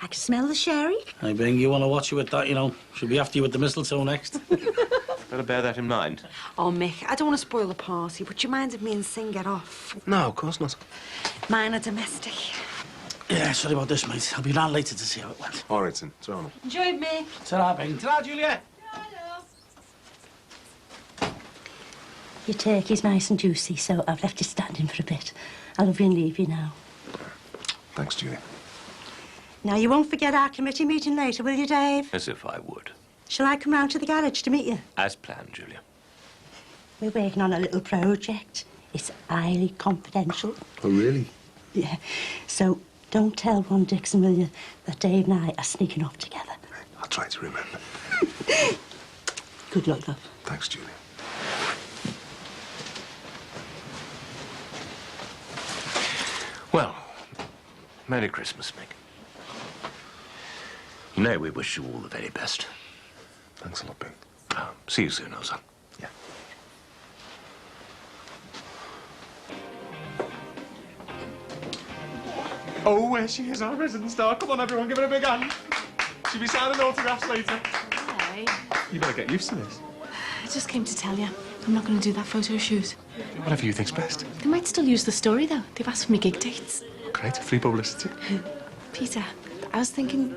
I can smell the sherry. Hey, Bing, you want to watch you with that, you know. She'll be after you with the mistletoe next. Better bear that in mind. Oh, Mick, I don't want to spoil the party, but you mind if me and Sing get off? No, of course not. Mine are domestic. Yeah, sorry about this, mate. I'll be round later to see how it went. All right, then. Ta-ra. Enjoy it, Mick. Ta-ra, Bing. Ta-ra, Julia. Your turkey's nice and juicy, so I've left you standing for a bit. I'll have and leave you now. Thanks, Julia. Now, you won't forget our committee meeting later, will you, Dave? As if I would. Shall I come round to the garage to meet you? As planned, Julia. We're working on a little project. It's highly confidential. Oh, really? Yeah. So don't tell Ron Dixon, will you, that Dave and I are sneaking off together. I'll try to remember. Good luck, love. Thanks, Julia. Well, Merry Christmas, Mick. You know we wish you all the very best. Thanks a lot, Bing. See you soon, Ozan. Yeah. Oh, where she is, our resident star. Come on, everyone, give her a big hand. She'll be signing autographs later. Hey. You better get used to this. I just came to tell you, I'm not going to do that photo shoot. Whatever you think's best. They might still use the story, though. They've asked for me gig dates. Great, free publicity. Peter, I was thinking,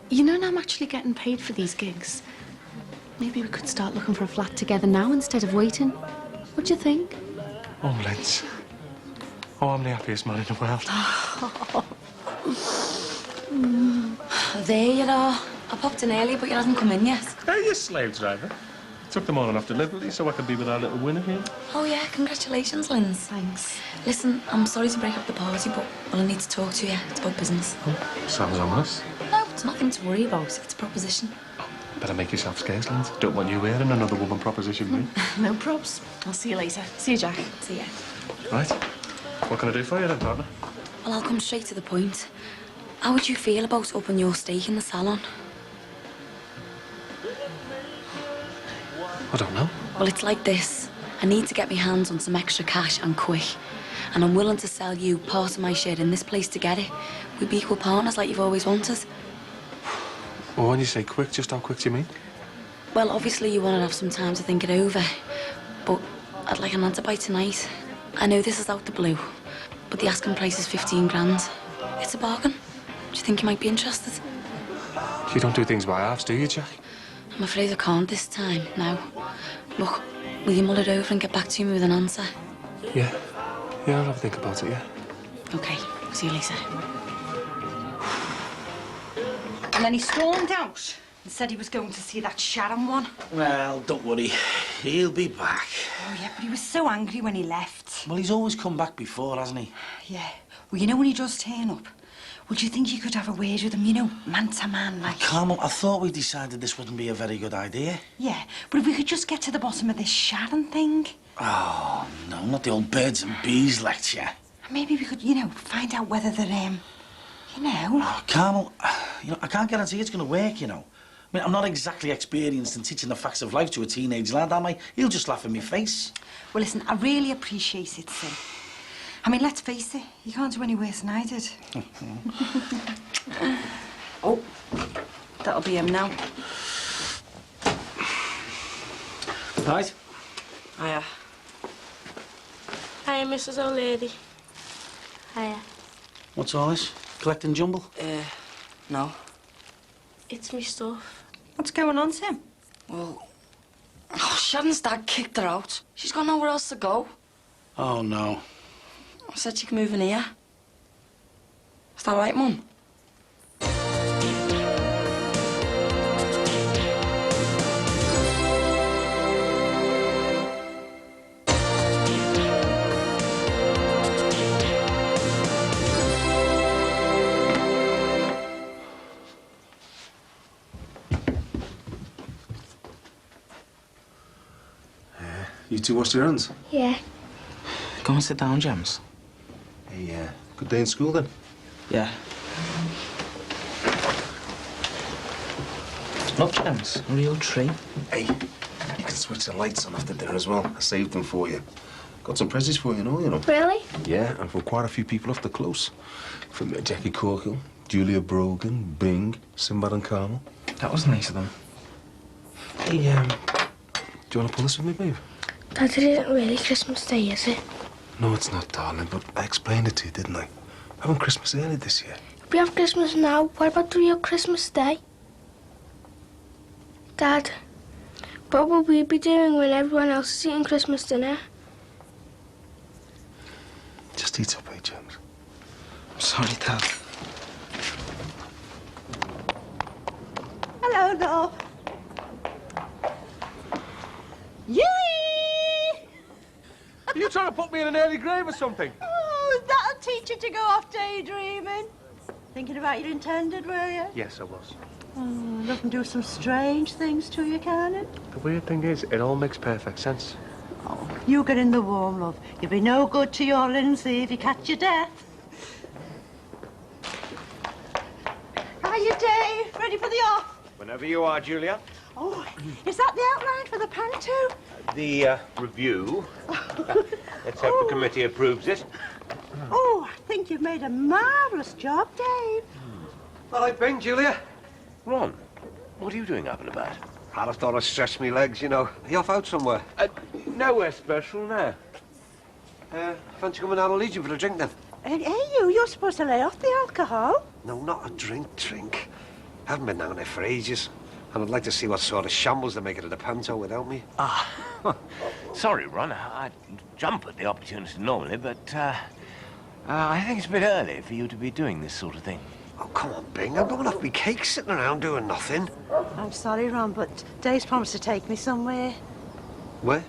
you know, now I'm actually getting paid for these gigs. Maybe we could start looking for a flat together now instead of waiting. What do you think? Oh, Linz. Oh, I'm the happiest man in the world. There you are. I popped in early, but you hasn't come in yet. Hey, you slave driver. Took them on and off deliberately so I could be with our little winner here. Oh, yeah, congratulations, Linz. Thanks. Listen, I'm sorry to break up the party, but I need to talk to you. It's about business. Sounds ominous. No, it's nothing to worry about. It's a proposition. Better make yourself scarce, Lance. Don't want you hearing another woman proposition me. No probs. I'll see you later. See you, Jack. See ya. Right. What can I do for you then, partner? Well, I'll come straight to the point. How would you feel about upping your stake in the salon? I don't know. Well, it's like this. I need to get my hands on some extra cash and quick. And I'm willing to sell you part of my share in this place to get it. We'd be equal partners like you've always wanted. Well, when you say quick, just how quick do you mean? Well, obviously you want to have some time to think it over. But I'd like an answer by tonight. I know this is out the blue, but the asking price is 15 grand. It's a bargain. Do you think you might be interested? You don't do things by halves, do you, Jack? I'm afraid I can't this time, no. Look, will you mull it over and get back to me with an answer? Yeah. Yeah, I'll have a think about it, yeah. OK, see you later. And then he stormed out and said he was going to see that Sharon one. Well, don't worry. He'll be back. Oh, yeah, but he was so angry when he left. Well, he's always come back before, hasn't he? Yeah. Well, you know when he does turn up, would you think you could have a word with him, you know, man to man, like... Carmel, I thought we decided this wouldn't be a very good idea. Yeah, but if we could just get to the bottom of this Sharon thing... Oh, no, not the old birds and bees lecture. Maybe we could, you know, find out whether they're, you know... Oh, Carmel, you know, I can't guarantee it's going to work, you know. I mean, I'm not exactly experienced in teaching the facts of life to a teenage lad, am I? He'll just laugh in my face. Well, listen, I really appreciate it, Sim. I mean, let's face it, you can't do any worse than I did. Oh, that'll be him now. Right. Hiya. Hiya, Mrs. O'Leary. Hiya. What's all this? Collecting jumble? No. It's me stuff. What's going on, Tim? Well, Sharon's dad kicked her out. She's got nowhere else to go. Oh, no. I said she can move in here. Is that right, Mum? You two washed your hands? Yeah. Go and sit down, James. Hey, good day in school then? Yeah. Look, James, a real treat. Hey, you can switch the lights on after dinner as well. I saved them for you. Got some presents for you, you know. Really? Yeah, and from quite a few people off the close. From Jackie Corkill, Julia Brogan, Bing, Sinbad and Carmel. That was nice of them. Hey, do you want to pull this with me, babe? Dad, it isn't really Christmas Day, is it? No, it's not, darling, but I explained it to you, didn't I? We're having Christmas early this year. If we have Christmas now, what about the real Christmas Day? Dad, what will we be doing when everyone else is eating Christmas dinner? Just eat up, eh, James? I'm sorry, Dad. Hello, Noel. Yay! Are you trying to put me in an early grave or something? Oh, that'll teach you to go off daydreaming. Thinking about your intended, were you? Yes, I was. Oh, let them do some strange things to you, can it? The weird thing is, it all makes perfect sense. Oh, you get in the warm, love. You'll be no good to your Lindsay if you catch your death. Hiya, Dave. Ready for the off? Whenever you are, Julia. Oh, is that the outline for the panto? The review. Let's hope the committee approves it. Oh, I think you've made a marvellous job, Dave. All right, Bing, Julia. Ron, what are you doing up and about? I just thought I'd stretch my legs, you know. Are you off out somewhere? Nowhere special, no. Fancy coming out of Legion for a drink, then? Hey, you're supposed to lay off the alcohol. No, not a drink. Haven't been down there for ages. And I'd like to see what sort of shambles they make it at the panto without me. Sorry, Ron. I'd jump at the opportunity normally, but I think it's a bit early for you to be doing this sort of thing. Oh, come on, Bing. I'm going off my cake sitting around doing nothing. I'm sorry, Ron, but Dave's promised to take me somewhere. Where?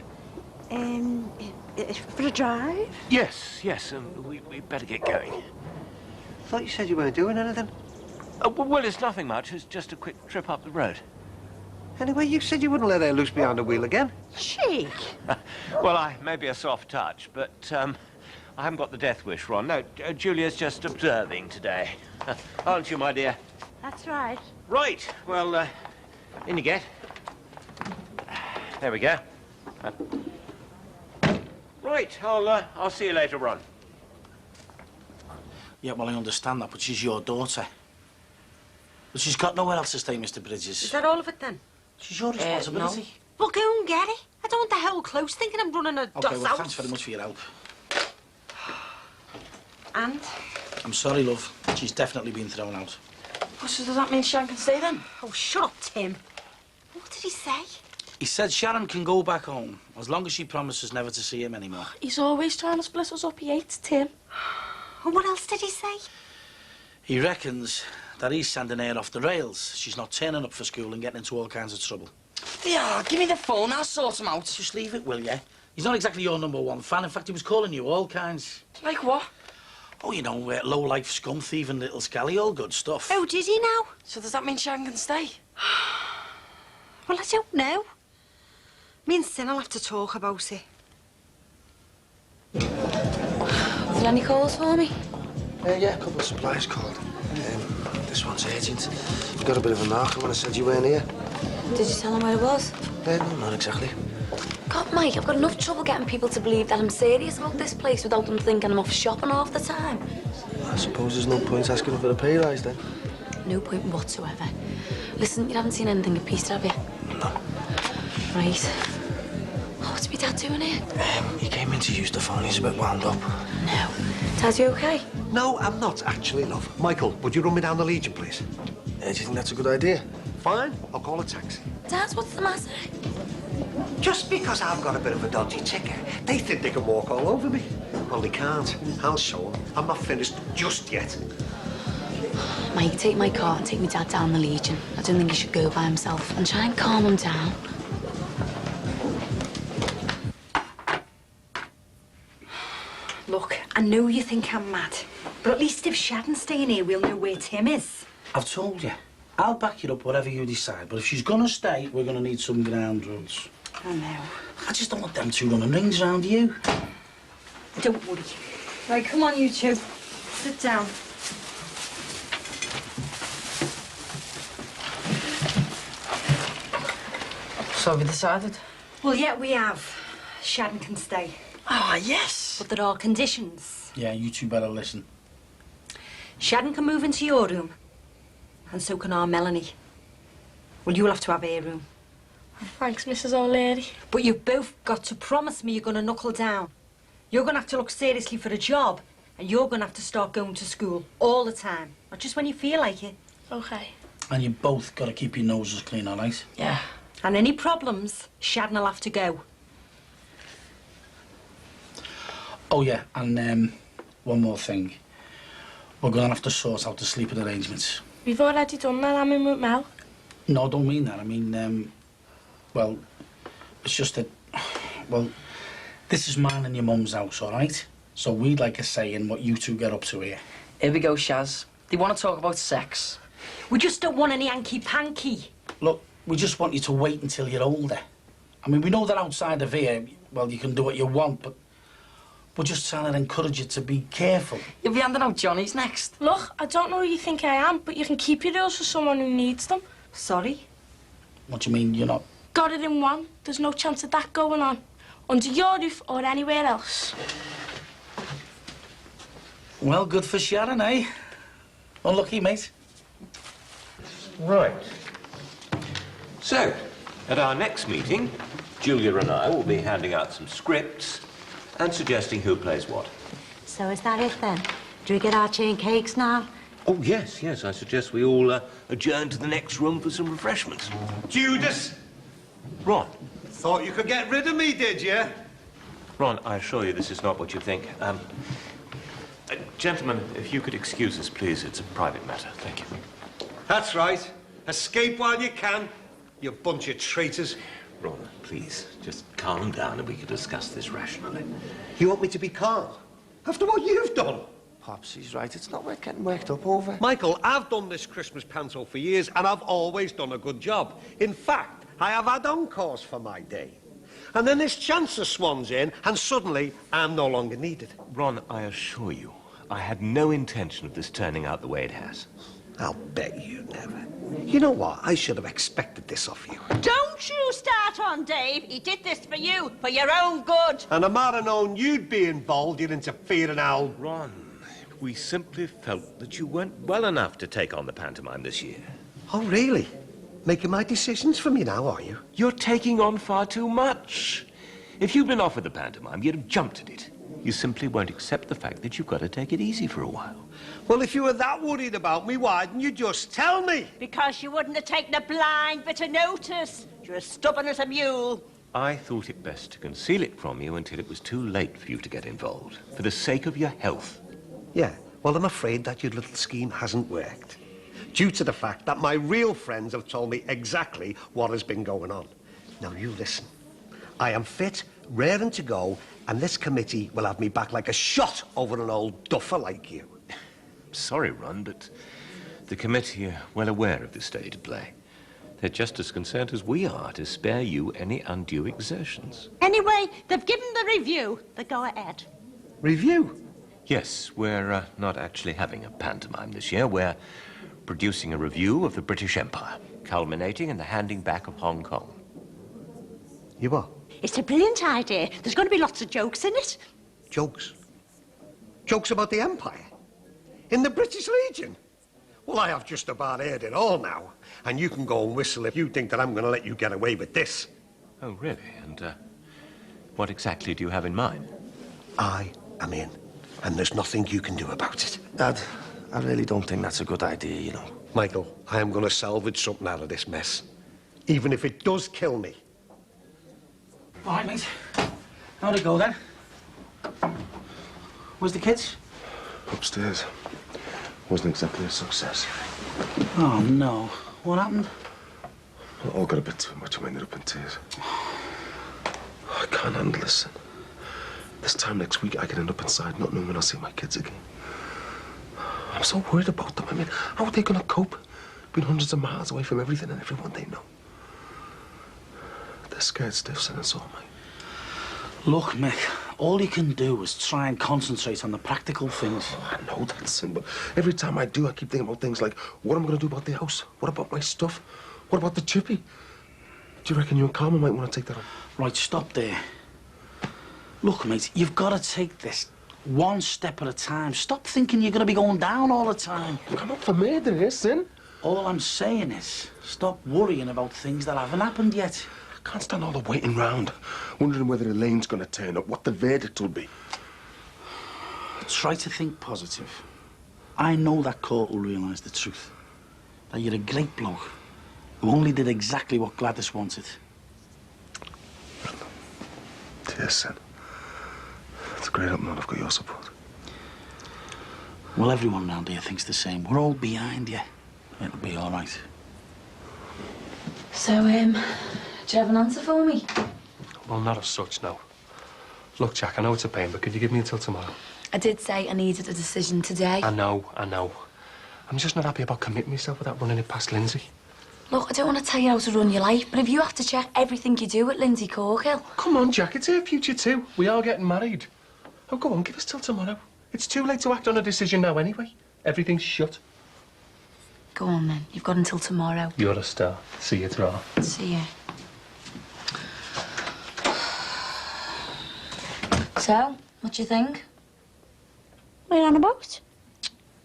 For a drive? Yes, we'd better get going. I thought you said you weren't doing anything. Well, it's nothing much. It's just a quick trip up the road. Anyway, you said you wouldn't let her loose behind the wheel again. Cheek. Well, I may be a soft touch, but I haven't got the death wish, Ron. No, Julia's just observing today. Aren't you, my dear? That's right. Right. Well, in you get. There we go. Right. I'll see you later, Ron. Yeah, well, I understand that, but she's your daughter. But she's got nowhere else to stay, Mr. Bridges. Is that all of it then? She's your responsibility. No. Well, go and get it. I don't want the whole close thinking I'm running a Okay, doss well, out. thanks very much for your help. And? I'm sorry, love. She's definitely been thrown out. Oh, so does that mean Sharon can stay then? Oh, shut up, Tim. What did he say? He said Sharon can go back home, as long as she promises never to see him anymore. He's always trying to split us up. He hates Tim. And what else did he say? He reckons that he's sending her off the rails. She's not turning up for school and getting into all kinds of trouble. Yeah, give me the phone, I'll sort him out. Just leave it, will you? He's not exactly your #1 fan. In fact, he was calling you all kinds. Like what? Oh, you know, low-life scum thieving little scally, all good stuff. Oh, did he now? So does that mean Sharon can stay? Well, I don't know. Me and Sin will have to talk about it. Is there any calls for me? Yeah, a couple of suppliers called. This one's urgent. You got a bit of a knock when I said you weren't here. Did you tell him where it was? No, not exactly. God, Mike, I've got enough trouble getting people to believe that I'm serious about this place without them thinking I'm off shopping half the time. I suppose there's no point asking for a pay rise then. No point whatsoever. Listen, you haven't seen anything of Peter, have you? No. Right. Oh, what's my dad doing here? He came in to use the phone. He's a bit wound up. No. Dad, you okay? No, I'm not actually, love. Michael, would you run me down the Legion, please? Do you think that's a good idea? Fine, I'll call a taxi. Dad, what's the matter? Just because I've got a bit of a dodgy ticker, they think they can walk all over me. Well, they can't. I'll show them. I'm not finished just yet. Mike, take my car and take my dad down the Legion. I don't think he should go by himself. And try and calm him down. Look, I know you think I'm mad, but at least if Sharon's staying here, we'll know where Tim is. I've told you. I'll back you up whatever you decide, but if she's gonna stay, we're gonna need some ground rules. I know. I just don't want them two running rings around you. Don't worry. Right, come on, you two. Sit down. So have you decided? Well, yeah, we have. Sharon can stay. Ah, yes. But there are conditions. Yeah, you two better listen. Sharon can move into your room, and so can our Melanie. Well, you'll have to have her room. Thanks, Mrs. O'Leary. But you've both got to promise me you're going to knuckle down. You're going to have to look seriously for a job, and you're going to have to start going to school all the time, not just when you feel like it. Okay. And you both got to keep your noses clean, all right? Yeah. And any problems, Sharon will have to go. Oh, yeah, and one more thing. We're going to have to sort out the sleeping arrangements. We've already done that, I'm in with Mel. No, I don't mean that. I mean, well, it's just that, well, this is mine and your mum's house, all right? So we'd like a say in what you two get up to here. Here we go, Shaz. They want to talk about sex. We just don't want any hanky-panky. Look, we just want you to wait until you're older. I mean, we know that outside of here, well, you can do what you want, but we're just trying to encourage you to be careful. You'll be handing out Johnny's next. Look, I don't know who you think I am, but you can keep your rules for someone who needs them. Sorry? What do you mean, you're not? Got it in one. There's no chance of that going on. Under your roof or anywhere else. Well, good for Sharon, eh? Unlucky, mate. Right. So, at our next meeting, Julia and I will be handing out some scripts and suggesting who plays what. So is that it then? Do we get our tea and cakes now? Oh, yes, yes. I suggest we all adjourn to the next room for some refreshments. Judas! Ron. Thought you could get rid of me, did you? Ron, I assure you this is not what you think. Gentlemen, if you could excuse us, please. It's a private matter. Thank you. That's right. Escape while you can, you bunch of traitors. Ron, please, just calm down and we can discuss this rationally. You want me to be calm? After what you've done? Pops, he's right. It's not worth getting worked up over. Michael, I've done this Christmas panto for years, and I've always done a good job. In fact, I have had encores for my day. And then this chancer swans in, and suddenly I'm no longer needed. Ron, I assure you, I had no intention of this turning out the way it has. I'll bet you never. You know what? I should have expected this of you. Don't you start on Dave. He did this for you, for your own good. And I might have known you'd be involved, you interfering owl. Ron, we simply felt that you weren't well enough to take on the pantomime this year. Oh, really? Making my decisions for me now, are you? You're taking on far too much. If you'd been offered the pantomime, you'd have jumped at it. You simply won't accept the fact that you've got to take it easy for a while. Well, if you were that worried about me, why didn't you just tell me? Because you wouldn't have taken a blind bit of notice. You're as stubborn as a mule. I thought it best to conceal it from you until it was too late for you to get involved, for the sake of your health. Yeah, well, I'm afraid that your little scheme hasn't worked. Due to the fact that my real friends have told me exactly what has been going on. Now, you listen. I am fit, raring to go, and this committee will have me back like a shot over an old duffer like you. Sorry, Ron, but the committee are well aware of the state of play. They're just as concerned as we are to spare you any undue exertions. Anyway, they've given the review. The go-ahead. Review? Yes, we're not actually having a pantomime this year. We're producing a review of the British Empire, culminating in the handing back of Hong Kong. You are? It's a brilliant idea. There's going to be lots of jokes in it. Jokes? Jokes about the Empire? In the British Legion? Well, I have just about heard it all now. And you can go and whistle if you think that I'm going to let you get away with this. Oh, really? And what exactly do you have in mind? I am in, and there's nothing you can do about it. Dad, I really don't think that's a good idea, you know. Michael, I am going to salvage something out of this mess. Even if it does kill me. All right, mate. How'd it go, then? Where's the kids? Upstairs. Wasn't exactly a success. Oh, no. What happened? It all got a bit too much. I ended up in tears. I can't handle this. This time next week, I could end up inside not knowing when I'll see my kids again. I'm so worried about them. I mean, how are they going to cope? Being hundreds of miles away from everything and everyone they know. They're scared stiff, and it's all, mate. Look, Mick, all you can do is try and concentrate on the practical things. Oh, I know that, Sin, but every time I do, I keep thinking about things like, what am I going to do about the house? What about my stuff? What about the chippy? Do you reckon you and Carmen might want to take that on? Right, stop there. Look, mate, you've got to take this one step at a time. Stop thinking you're going to be going down all the time. I'm not for murder here, Sin. All I'm saying is, stop worrying about things that haven't happened yet. I can't stand all the waiting round, wondering whether Elaine's going to turn up, what the verdict will be. Try to think positive. I know that court will realise the truth. That you're a great bloke who only did exactly what Gladys wanted. Dear Sin, it's a great help knowing I've got your support. Well, everyone round here thinks the same. We're all behind you. It'll be all right. So, do you have an answer for me? Well, not as such, no. Look, Jack, I know it's a pain, but could you give me until tomorrow? I did say I needed a decision today. I know. I'm just not happy about committing myself without running it past Lindsay. Look, I don't want to tell you how to run your life, but if you have to check everything you do at Lindsay Corkill... Come on, Jack, it's her future too. We are getting married. Oh, go on, give us till tomorrow. It's too late to act on a decision now anyway. Everything's shut. Go on, then. You've got until tomorrow. You're a star. See you tomorrow. See you. So, what do you think? What are you on about?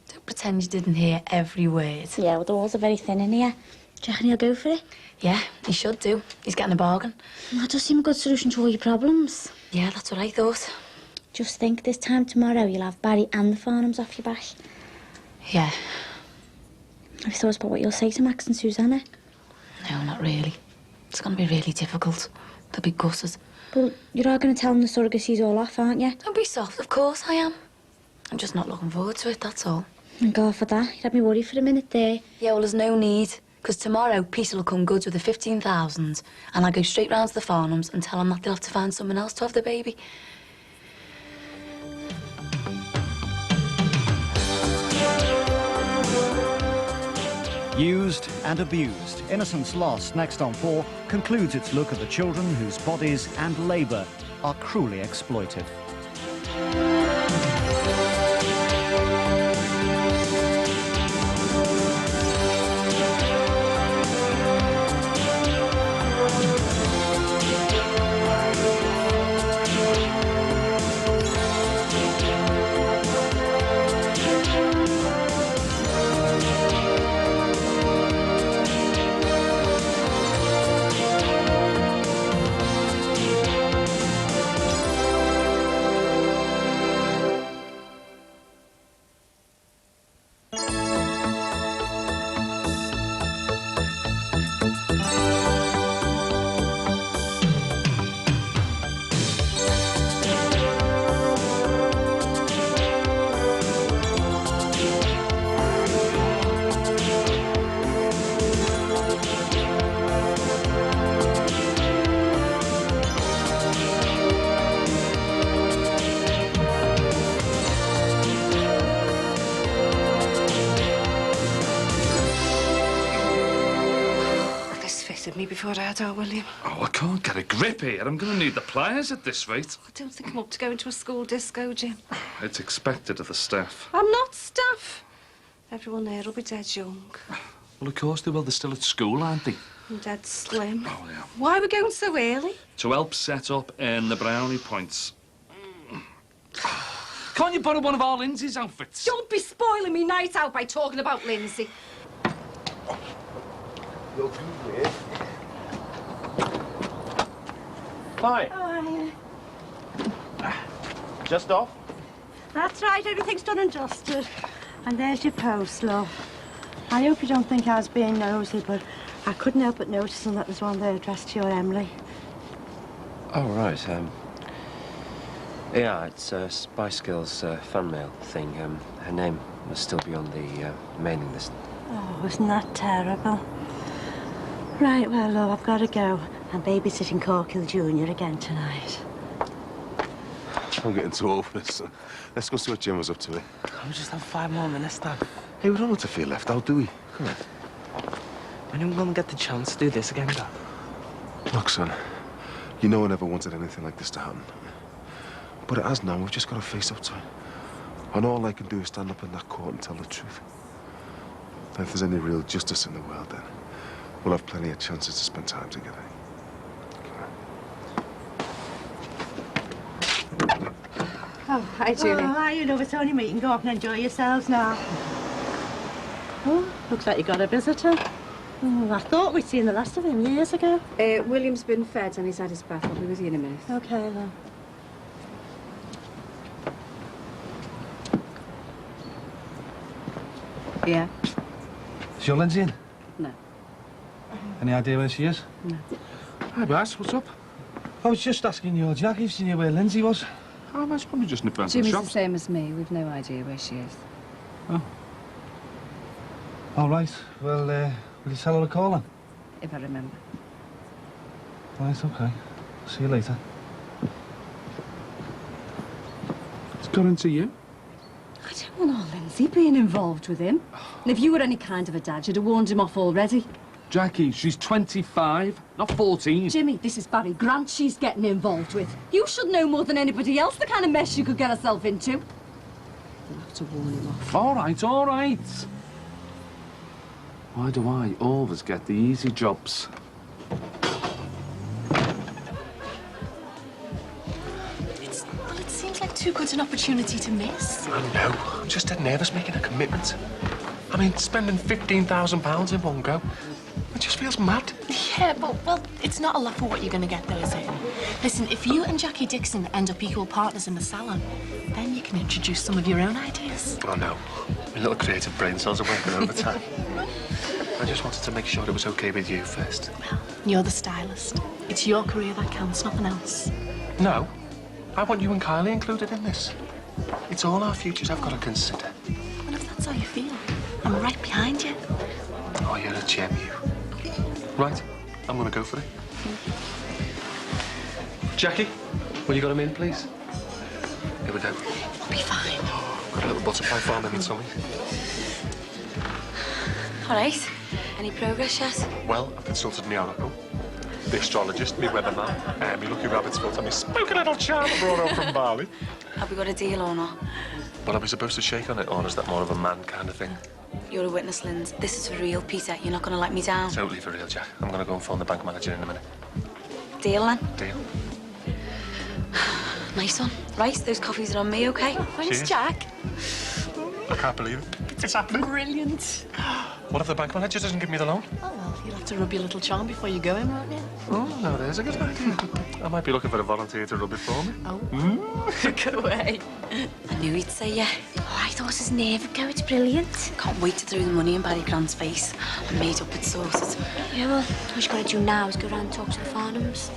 Don't pretend you didn't hear every word. Yeah, well, the walls are very thin in here. Do you reckon he'll go for it? Yeah, he should do. He's getting a bargain. That does seem a good solution to all your problems. Yeah, that's what I thought. Just think, this time tomorrow you'll have Barry and the Farnhams off your back. Yeah. Have you thought about what you'll say to Max and Susanna? No, not really. It's going to be really difficult. They'll be gutted. But you're all going to tell them the surrogacy's all off, aren't you? Don't be soft, of course I am. I'm just not looking forward to it, that's all. Thank God for that. You had me worried for a minute there. Yeah, well, there's no need. Because tomorrow, Peter will come goods with the 15,000 and I'll go straight round to the Farnhams and tell them that they'll have to find someone else to have the baby. Used and abused. Innocence Lost, next on 4, concludes its look at the children whose bodies and labour are cruelly exploited. Me before I had our William. Oh, I can't get a grip here. I'm going to need the pliers at this rate. I don't think I'm up to going to a school disco, Jim. It's expected of the staff. I'm not staff. Everyone there will be dead young. Well, of course they will. They're still at school, aren't they? And dead slim. Oh, yeah. Why are we going so early? To help set up earn the brownie points. Can't you borrow one of our Lindsay's outfits? Don't be spoiling me night out by talking about Lindsay. Hi. Oh, Just off? that's right, everything's done and dusted. And there's your post, love. I hope you don't think I was being nosy, but I couldn't help but noticing that there's one there addressed to your Emily. Oh, right. Yeah, it's Spice Girls fan mail thing. Her name must still be on the mailing list. Oh, isn't that terrible? Right, well, love, I've got to go. I'm babysitting Corkill Jr. again tonight. I'm getting too old for this. Let's go see what Jim was up to. Come, just have 5 more minutes, Dad. Hey, we don't want to feel left out, do we? Come on. When are we going to get the chance to do this again, Dad? Look, son, you know I never wanted anything like this to happen. But it has now. We've just got to face up to it. And all I can do is stand up in that court and tell the truth. And if there's any real justice in the world, then we'll have plenty of chances to spend time together. Oh, hi, Julie. Oh, hi, you love. It's only me. You can go off and enjoy yourselves now. Oh, looks like you got a visitor. Oh, I thought we'd seen the last of him years ago. William's been fed and he's had his bath. I'll be with you in a minute. Okay, then. Yeah? Is your Lindsay in? No. Any idea where she is? No. Hi, Bass. What's up? I was just asking your Jack if she knew where Lindsay was. Oh, that's probably just nipped round to the Jimmy's shops. the same as me. We've no idea where she is. Oh. All right. Well, will you tell her to call then? If I remember. Right, OK. See you later. It's got into you? I don't want our Lindsay being involved with him. And if you were any kind of a dad, you'd have warned him off already. Jackie, she's 25, not 14. Jimmy, this is Barry Grant she's getting involved with. You should know more than anybody else the kind of mess you could get herself into. You'll have to warn him off. All right, all right. Why do I always get the easy jobs? Well, it seems like too good an opportunity to miss. I know. I'm just dead nervous making a commitment. I mean, spending £15,000 in one go. It just feels mad. Yeah, but, well, it's not a lot for what you're going to get, though, is it? Listen, if you and Jackie Dixon end up equal partners in the salon, then you can introduce some of your own ideas. I know. My little creative brain cells are working overtime. I just wanted to make sure it was okay with you first. Well, you're the stylist. It's your career that counts, nothing else. No. I want you and Kylie included in this. It's all our futures I've got to consider. Well, if that's how you feel, I'm right behind you. Oh, you're a gem, you. Right, I'm going to go for it. Jackie, will you got him in, please? Here we go. We'll be fine. Got a little butterfly farm in my tummy. All right. Any progress yet? Well, I've consulted my oracle, the astrologist, my weatherman, and my lucky rabbit's foot, and my spooky little charm I brought over from Bali. Have we got a deal or not? But are we supposed to shake on it, or is that more of a man kind of thing? You're a witness, Linz. This is for real, Peter. You're not going to let me down. Totally for real, Jack. I'm going to go and phone the bank manager in a minute. Deal, then? Deal. Nice one. Right, those coffees are on me, OK? Thanks, Cheers. Jack. I can't believe it. It's happening. Brilliant. What if the bank manager doesn't give me the loan? Oh, well, you'll have to rub your little charm before you go in, won't you? Oh, no, there's a good idea. I might be looking for a volunteer to rub it for me. Oh. Go away. I knew he'd say yeah. Oh, I thought his nerve would go. It's brilliant. Can't wait to throw the money in Barry Grant's face. I'm made up, it's sorted. Yeah, well, what you've got to do now is go round and talk to the Farnhams.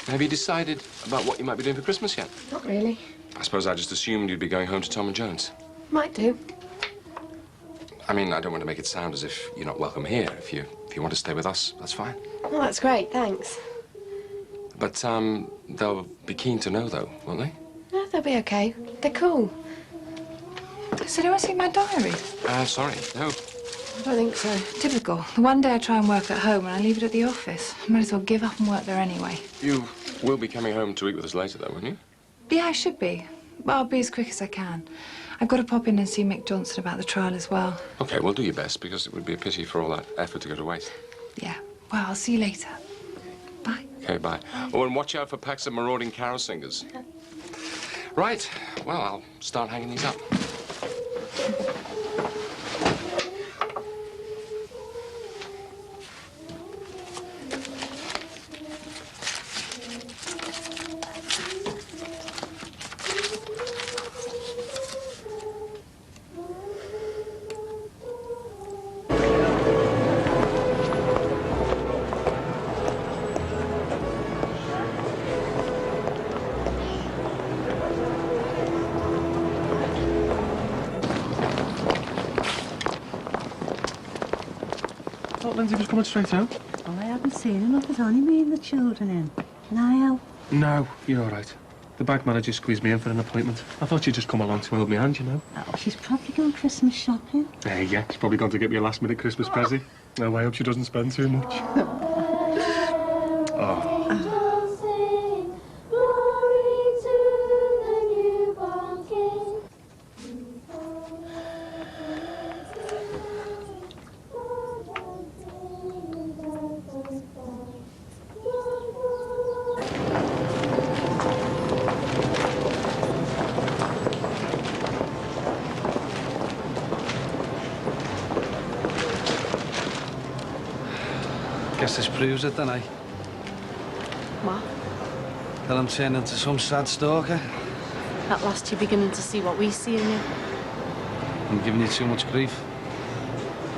Have you decided about what you might be doing for Christmas yet? Not really. I suppose I just assumed you'd be going home to Tom and Jones. Might do. I mean, I don't want to make it sound as if you're not welcome here. If you want to stay with us, that's fine. Oh, that's great, thanks. But, they'll be keen to know, though, won't they? No, they'll be okay. They're cool. So do I see my diary? Sorry, no. I don't think so. Typical. The one day I try and work at home and I leave it at the office. I might as well give up and work there anyway. You will be coming home to eat with us later, though, won't you? Yeah, I should be. But I'll be as quick as I can. I've got to pop in and see Mick Johnson about the trial as well. OK, well, do your best, because it would be a pity for all that effort to go to waste. Yeah. Well, I'll see you later. OK, bye. Oh, and watch out for packs of marauding carol singers. Right. Well, I'll start hanging these up. Lindsay was coming straight out. Oh, I haven't seen enough. There's only me and the children in. Niall? No, you're all right. The bank manager squeezed me in for an appointment. I thought she'd just come along to hold me hand, you know. Oh, she's probably going Christmas shopping. Yeah, she's probably gone to get me a last-minute Christmas present. Oh, I hope she doesn't spend too much. Oh. Guess this proves it, then, eh? What? That I'm turning into some sad stalker. At last you're beginning to see what we see in you. I'm giving you too much grief.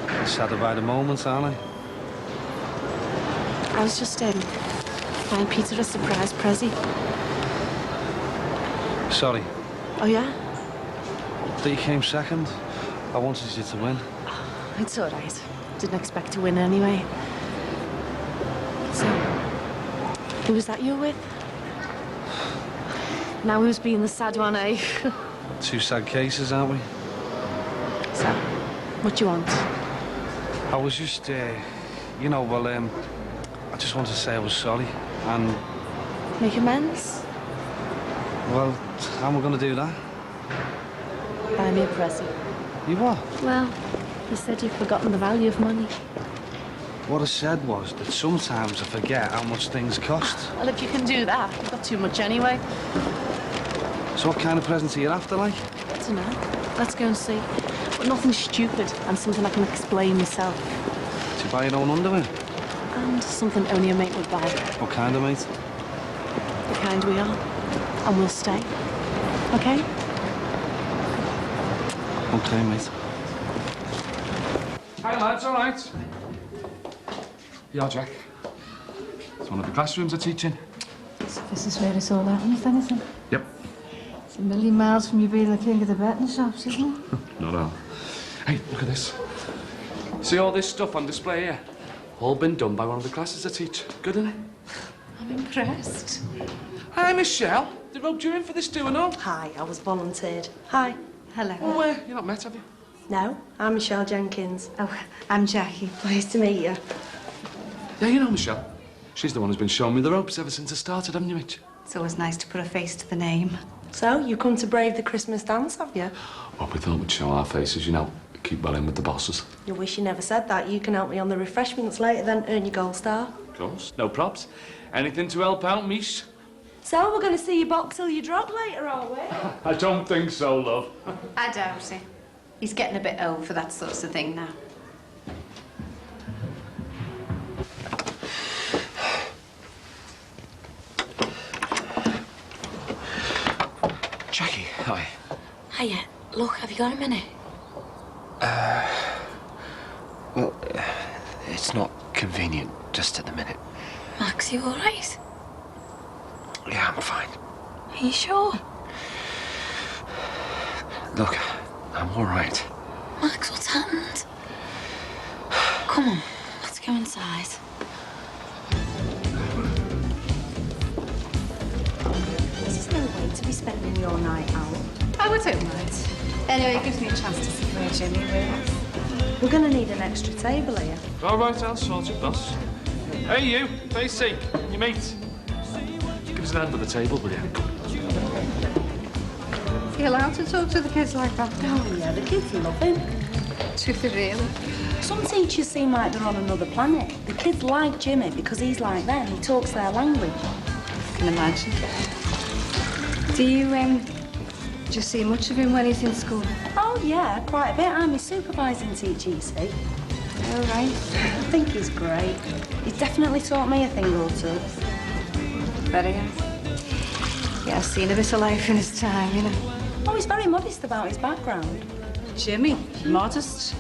I'm sadder by the moment, aren't I? I was just, buying Peter a surprise present. Sorry. Oh, yeah? That you came second. I wanted you to win. It's all right. Didn't expect to win anyway. So, who was that you were with? Now who's being the sad one, eh? Two sad cases, aren't we? So, what do you want? I was just, you know, well, I just wanted to say I was sorry, and... Make amends? Well, how am I going to do that? Buy me a present. You what? Well, you said you've forgotten the value of money. What I said was that sometimes I forget how much things cost. Well, if you can do that, you've got too much anyway. So what kind of presents are you after, like? I don't know. Let's go and see. But nothing stupid and something I can explain myself. To buy your own underwear? And something only a mate would buy. What kind of mate? The kind we are. And we'll stay. Okay? Okay, mate. Hi, lads, all right? Yeah, Jack. It's one of the classrooms I teach in. So this is where it's all happens, then, isn't it? Yep. It's a million miles from you being the king of the betting shops, isn't it? Not all. Hey, look at this. See all this stuff on display here? All been done by one of the classes I teach. Good, isn't it? I'm impressed. Hi, Michelle. They roped you in for this too and all. Hi, I was volunteered. Hi. Hello. Oh, you're not met, have you? No, I'm Michelle Jenkins. Oh, I'm Jackie. Pleased to meet you. Yeah, you know Michelle. She's the one who's been showing me the ropes ever since I started, haven't you, Mitch? It's always nice to put a face to the name. So, you come to brave the Christmas dance, have you? Well, we thought we'd show our faces, you know. Keep well in with the bosses. You wish you never said that. You can help me on the refreshments later, then earn your gold star. Of course, no props. Anything to help out, Mish? So, we're going to see you box till you drop later, are we? I don't think so, love. I doubt it. He's getting a bit old for that sort of thing now. Jackie, hi. Hiya. Look, have you got a minute? Well, it's not convenient just at the minute. Max, you all right? Yeah, I'm fine. Are you sure? Look, I'm all right. Max, what's happened? Come on, let's go inside. This is no way to be spending your night out. I would don't mind. Anyway, it gives me a chance to see where Jimmy is. We're going to need an extra table here. All right, I'll sort it, boss. Hey, you, face sake, you mate. Give us an hand with the table, will you? Are you allowed to talk to the kids like that? Oh, yeah, the kids love him. Truth is really. Some teachers seem like they're on another planet. The kids like Jimmy because he's like them. He talks their language. I can imagine. Do you, just see much of him when he's in school? Oh, yeah, quite a bit. I'm his supervising teacher, you see. All right. I think he's great. He's definitely taught me a thing or two. Very nice. Yeah, I've seen a bit of life in his time, you know. Oh, he's very modest about his background. Jimmy, modest.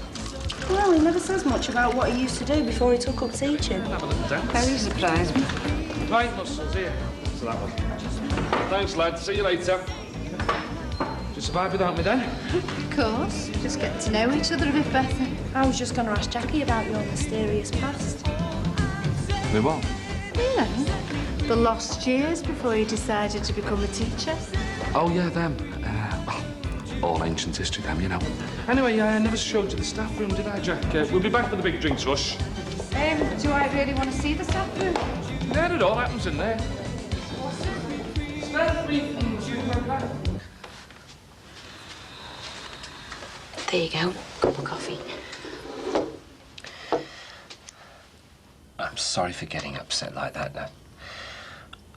Well, he never says much about what he used to do before he took up teaching. Have a little dance. Very surprised me. Right, muscles, here. So that one. Thanks, lad. See you later. Do you survive without me, then? Of course. Just get to know each other a bit better. I was just going to ask Jackie about your mysterious past. Me what? You know, the lost years before you decided to become a teacher. Oh, yeah, them. All ancient history, them, you know. Anyway, I never showed you the staff room, did I, Jack? We'll be back for the big drinks rush. Do I really want to see the staff room? Yeah, it all happens in there. Spare 3 things, you know that. There you go. Cup of coffee. I'm sorry for getting upset like that.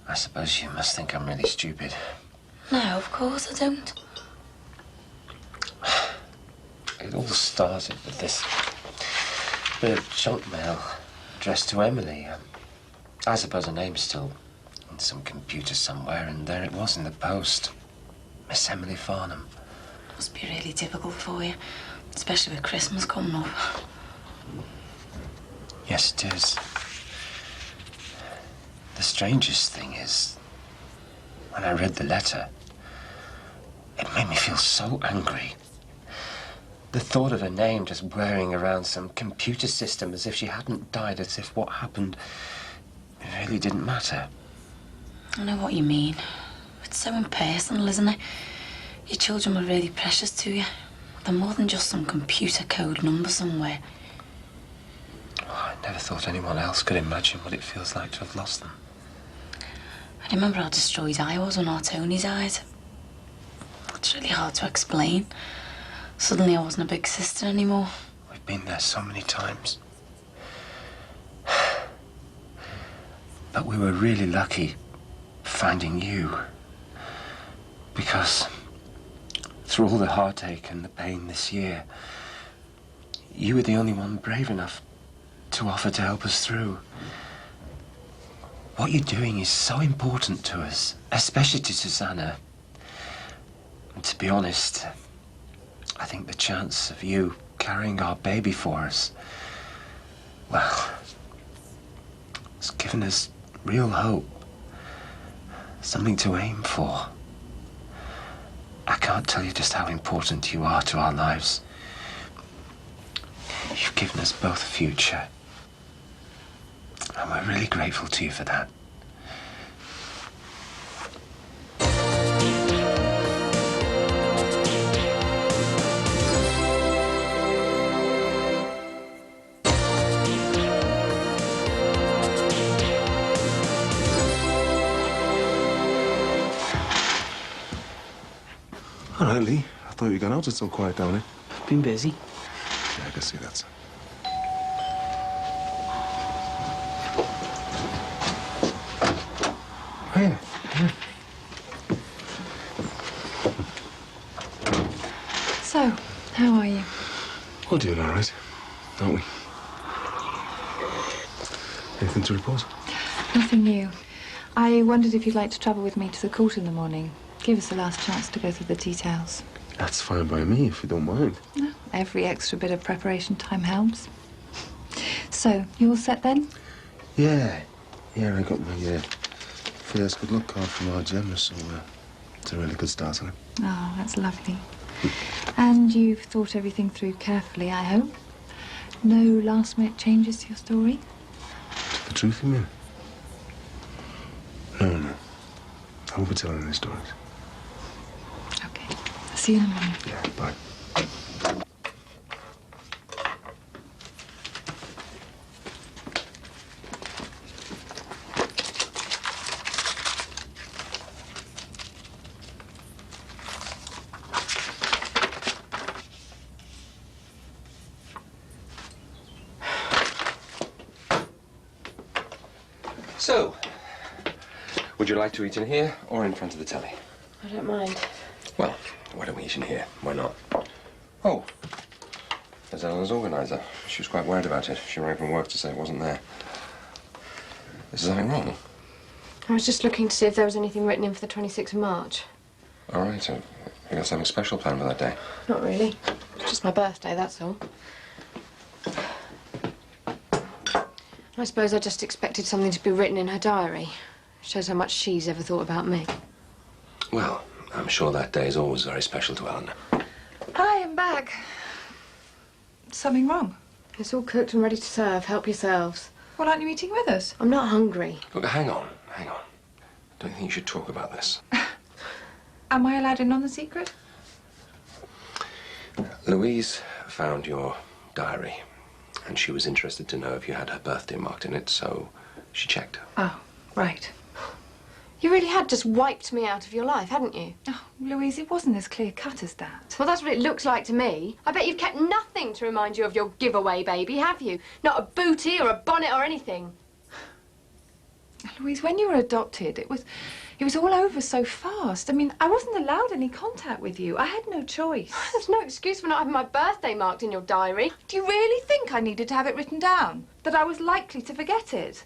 I suppose you must think I'm really stupid. No, of course I don't. It all started with this bit of junk mail addressed to Emily. I suppose her name's still in some computer somewhere, and there it was in the post. Miss Emily Farnham. Must be really difficult for you, especially with Christmas coming up. Yes, it is. The strangest thing is, when I read the letter, it made me feel so angry. The thought of her name just whirring around some computer system as if she hadn't died, as if what happened really didn't matter. I know what you mean. It's so impersonal, isn't it? Your children were really precious to you. They're more than just some computer code number somewhere. Oh, I never thought anyone else could imagine what it feels like to have lost them. I remember how destroyed I was when our Tony died. It's really hard to explain. Suddenly I wasn't a big sister anymore. We've been there so many times. But we were really lucky finding you. Because through all the heartache and the pain this year, you were the only one brave enough to offer to help us through. What you're doing is so important to us, especially to Susanna. And to be honest, I think the chance of you carrying our baby for us, well, it's given us real hope. Something to aim for. I can't tell you just how important you are to our lives. You've given us both a future. And we're really grateful to you for that. Quietly? I thought you got out. It's so quiet down here. Been busy. Yeah, I can see that, sir. Here. So, how are you? We're doing all right, aren't we? Anything to report? Nothing new. I wondered if you'd like to travel with me to the court in the morning. Give us the last chance to go through the details. That's fine by me, if you don't mind. No, every extra bit of preparation time helps. So, you all set then? Yeah. Yeah, I got my first good luck card from our Gemma, so it's a really good start on it. Oh, that's lovely. And you've thought everything through carefully, I hope? No last-minute changes to your story? The truth, you mean? No. I won't be telling any stories. Okay. See you in the morning. Yeah, bye. So, would you like to eat in here or in front of the telly? I don't mind. Well, why don't we eat in here? Why not? Oh, there's Eleanor's organizer. She was quite worried about it. She rang from work to say it wasn't there. Is there something wrong? I was just looking to see if there was anything written in for the 26th of March. All right, so you got something special planned for that day? Not really. It's just my birthday, that's all. I suppose I just expected something to be written in her diary. Shows how much she's ever thought about me. Well, I'm sure that day is always very special to Eleanor. Hi, I'm back. Something wrong? It's all cooked and ready to serve. Help yourselves. Well, aren't you eating with us? I'm not hungry. Look, hang on. Don't you think you should talk about this? Am I allowed in on the secret? Louise found your diary, and she was interested to know if you had her birthday marked in it, so she checked. Oh, right. You really had just wiped me out of your life, hadn't you? Oh, Louise, it wasn't as clear-cut as that. Well, that's what it looks like to me. I bet you've kept nothing to remind you of your giveaway baby, have you? Not a booty or a bonnet or anything. Louise, when you were adopted, it was all over so fast. I mean, I wasn't allowed any contact with you. I had no choice. There's no excuse for not having my birthday marked in your diary. Do you really think I needed to have it written down? That I was likely to forget it?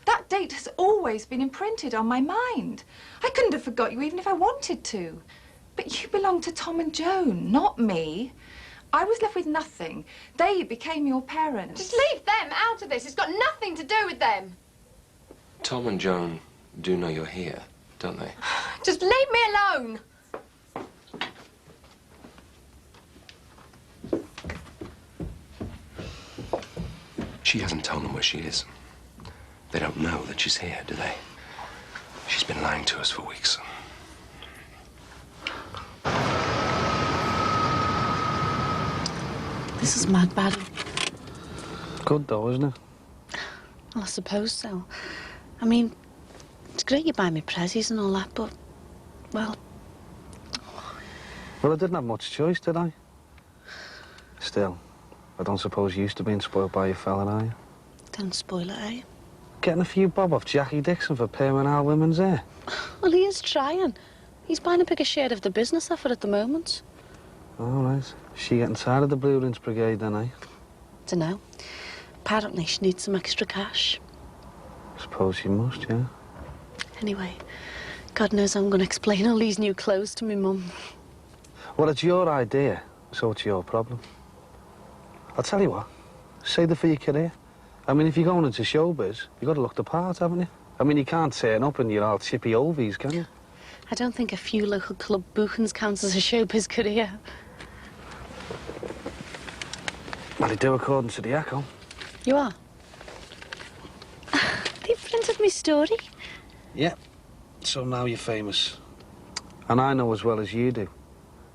That date has always been imprinted on my mind. I couldn't have forgot you even if I wanted to. But you belong to Tom and Joan, not me. I was left with nothing. They became your parents. Just leave them out of this. It's got nothing to do with them. Tom and Joan do know you're here, don't they? Just leave me alone. She hasn't told them where she is. They don't know that she's here, do they? She's been lying to us for weeks. This is mad, Barry. Good though, isn't it? Well, I suppose so. I mean, it's great you buy me prezzies and all that, but, well... Well, I didn't have much choice, did I? Still, I don't suppose you used to being spoiled by your fella, are you? Don't spoil it, eh? Getting a few bob off Jackie Dixon for paying our women's hair. Well, he is trying. He's buying a bigger share of the business effort at the moment. All right. She getting tired of the Blue Rinse Brigade, then, eh? Dunno. Apparently, she needs some extra cash. Suppose she must, yeah. Anyway, God knows I'm going to explain all these new clothes to me mum. Well, it's your idea, so it's your problem. I'll tell you what, save it for your career. I mean, if you're going into showbiz, you've got to look the part, haven't you? I mean, you can't turn up in your old chippy oldies, can you? I don't think a few local club bookings counts as a showbiz career. Well, they do according to the Echo. You are? They printed me story. Yeah. So now you're famous. And I know as well as you do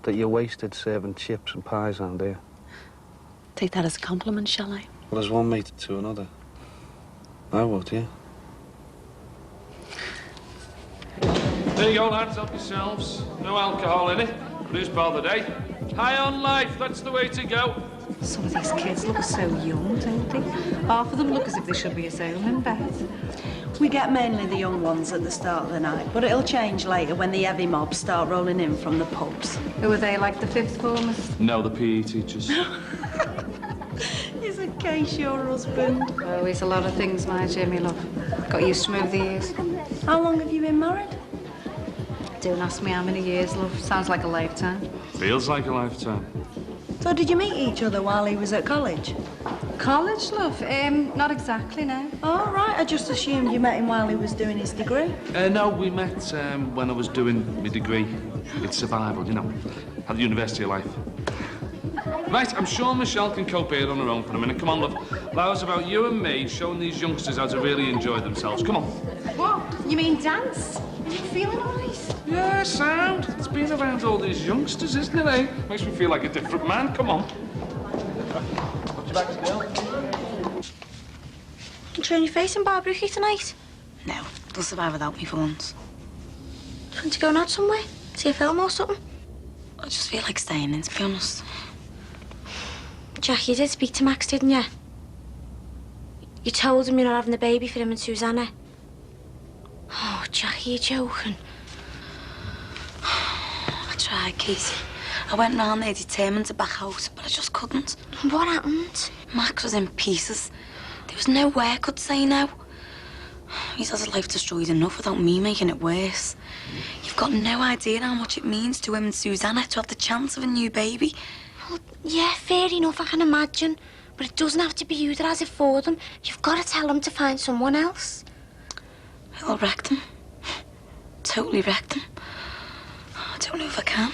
that you're wasted serving chips and pies around here. Take that as a compliment, shall I? Well, as one mate to another. I would, yeah. There you go, lads. Help yourselves. No alcohol in it. This part of the day. High on life, that's the way to go. Some of these kids look so young, don't they? Half of them look as if they should be at home in bed. We get mainly the young ones at the start of the night, but it'll change later when the heavy mobs start rolling in from the pubs. Who are they, like the fifth formers? No, the PE teachers. Is a case your husband? Oh, he's a lot of things, my Jimmy, love. Got used to him over the years. How long have you been married? Don't ask me how many years, love. Sounds like a lifetime. Feels like a lifetime. So did you meet each other while he was at college? College, love? Not exactly, no. Oh, right. I just assumed you met him while he was doing his degree. No, we met when I was doing my degree in survival, you know, at the University of Life. Right, I'm sure Michelle can cope here on her own for a minute. Come on, love. How's about you and me showing these youngsters how to really enjoy themselves? Come on. What? You mean dance? Are you feeling all right? Yeah, sound. It's been around all these youngsters, isn't it, eh? Makes me feel like a different man. Come on. Watch your back, girl. You showing your face in Barbary tonight? No, they'll survive without me for once. Do you want to go out somewhere? See a film or something? I just feel like staying in, to be honest. Jack, you did speak to Max, didn't you? You told him you're not having the baby for him and Susanna. Oh, Jack, you're joking. I tried, Casey. I went round there determined to back out, but I just couldn't. What happened? Max was in pieces. There was no way I could say no. He's had his life destroyed enough without me making it worse. You've got no idea how much it means to him and Susanna to have the chance of a new baby. Well, yeah, fair enough, I can imagine. But it doesn't have to be you that has it for them. You've got to tell them to find someone else. I'll wreck them. Totally wreck them. I don't know if I can.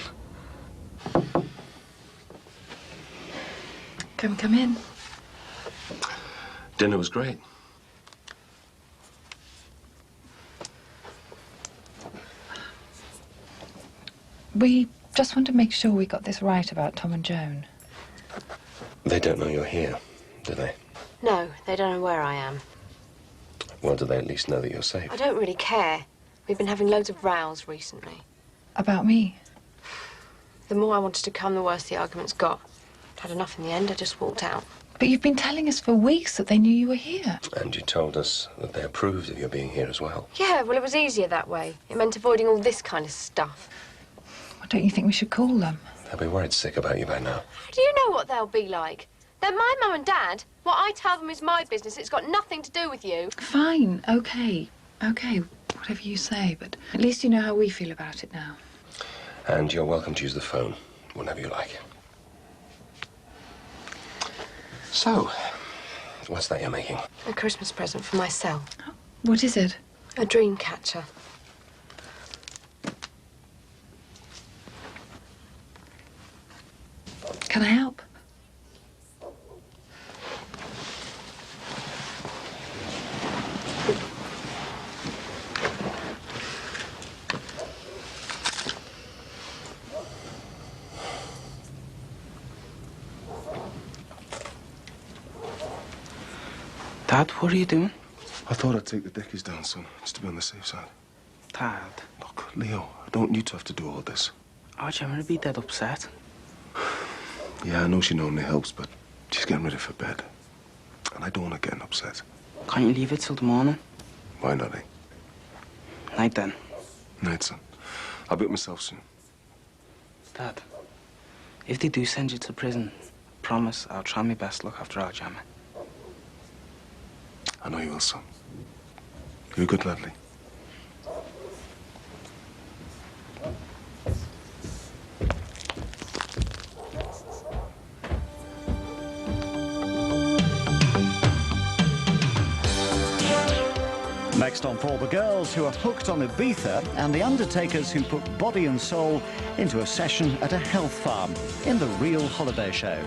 Come in. Dinner was great. We just want to make sure we got this right about Tom and Joan. They don't know you're here, do they? No, they don't know where I am. Well, do they at least know that you're safe? I don't really care. We've been having loads of rows recently. About me? The more I wanted to come, the worse the arguments got. I'd had enough in the end, I just walked out. But you've been telling us for weeks that they knew you were here. And you told us that they approved of your being here as well. Yeah, well, it was easier that way. It meant avoiding all this kind of stuff. Well, don't you think we should call them? They'll be worried sick about you by now. Do you know what they'll be like? They're my mum and dad. What I tell them is my business. It's got nothing to do with you. Fine, okay. Okay, whatever you say, but at least you know how we feel about it now. And you're welcome to use the phone whenever you like. So, what's that you're making? A Christmas present for myself. What is it? A dream catcher. Can I help? Dad, what are you doing? I thought I'd take the dickies down, son, just to be on the safe side. Dad. Look, Leo, I don't want you to have to do all this. Oh, I'm gonna be dead upset. Yeah, I know she normally helps, but she's getting ready for bed. And I don't want her getting upset. Can't you leave it till the morning? Why not, eh? Night then. Night, son. I'll be up myself soon. Dad, if they do send you to prison, promise I'll try my best to look after our Gemma. I know you will, son. You're a good lad, Lee. Next on For the Girls who are hooked on Ibiza and the undertakers who put body and soul into a session at a health farm in the Real Holiday Show.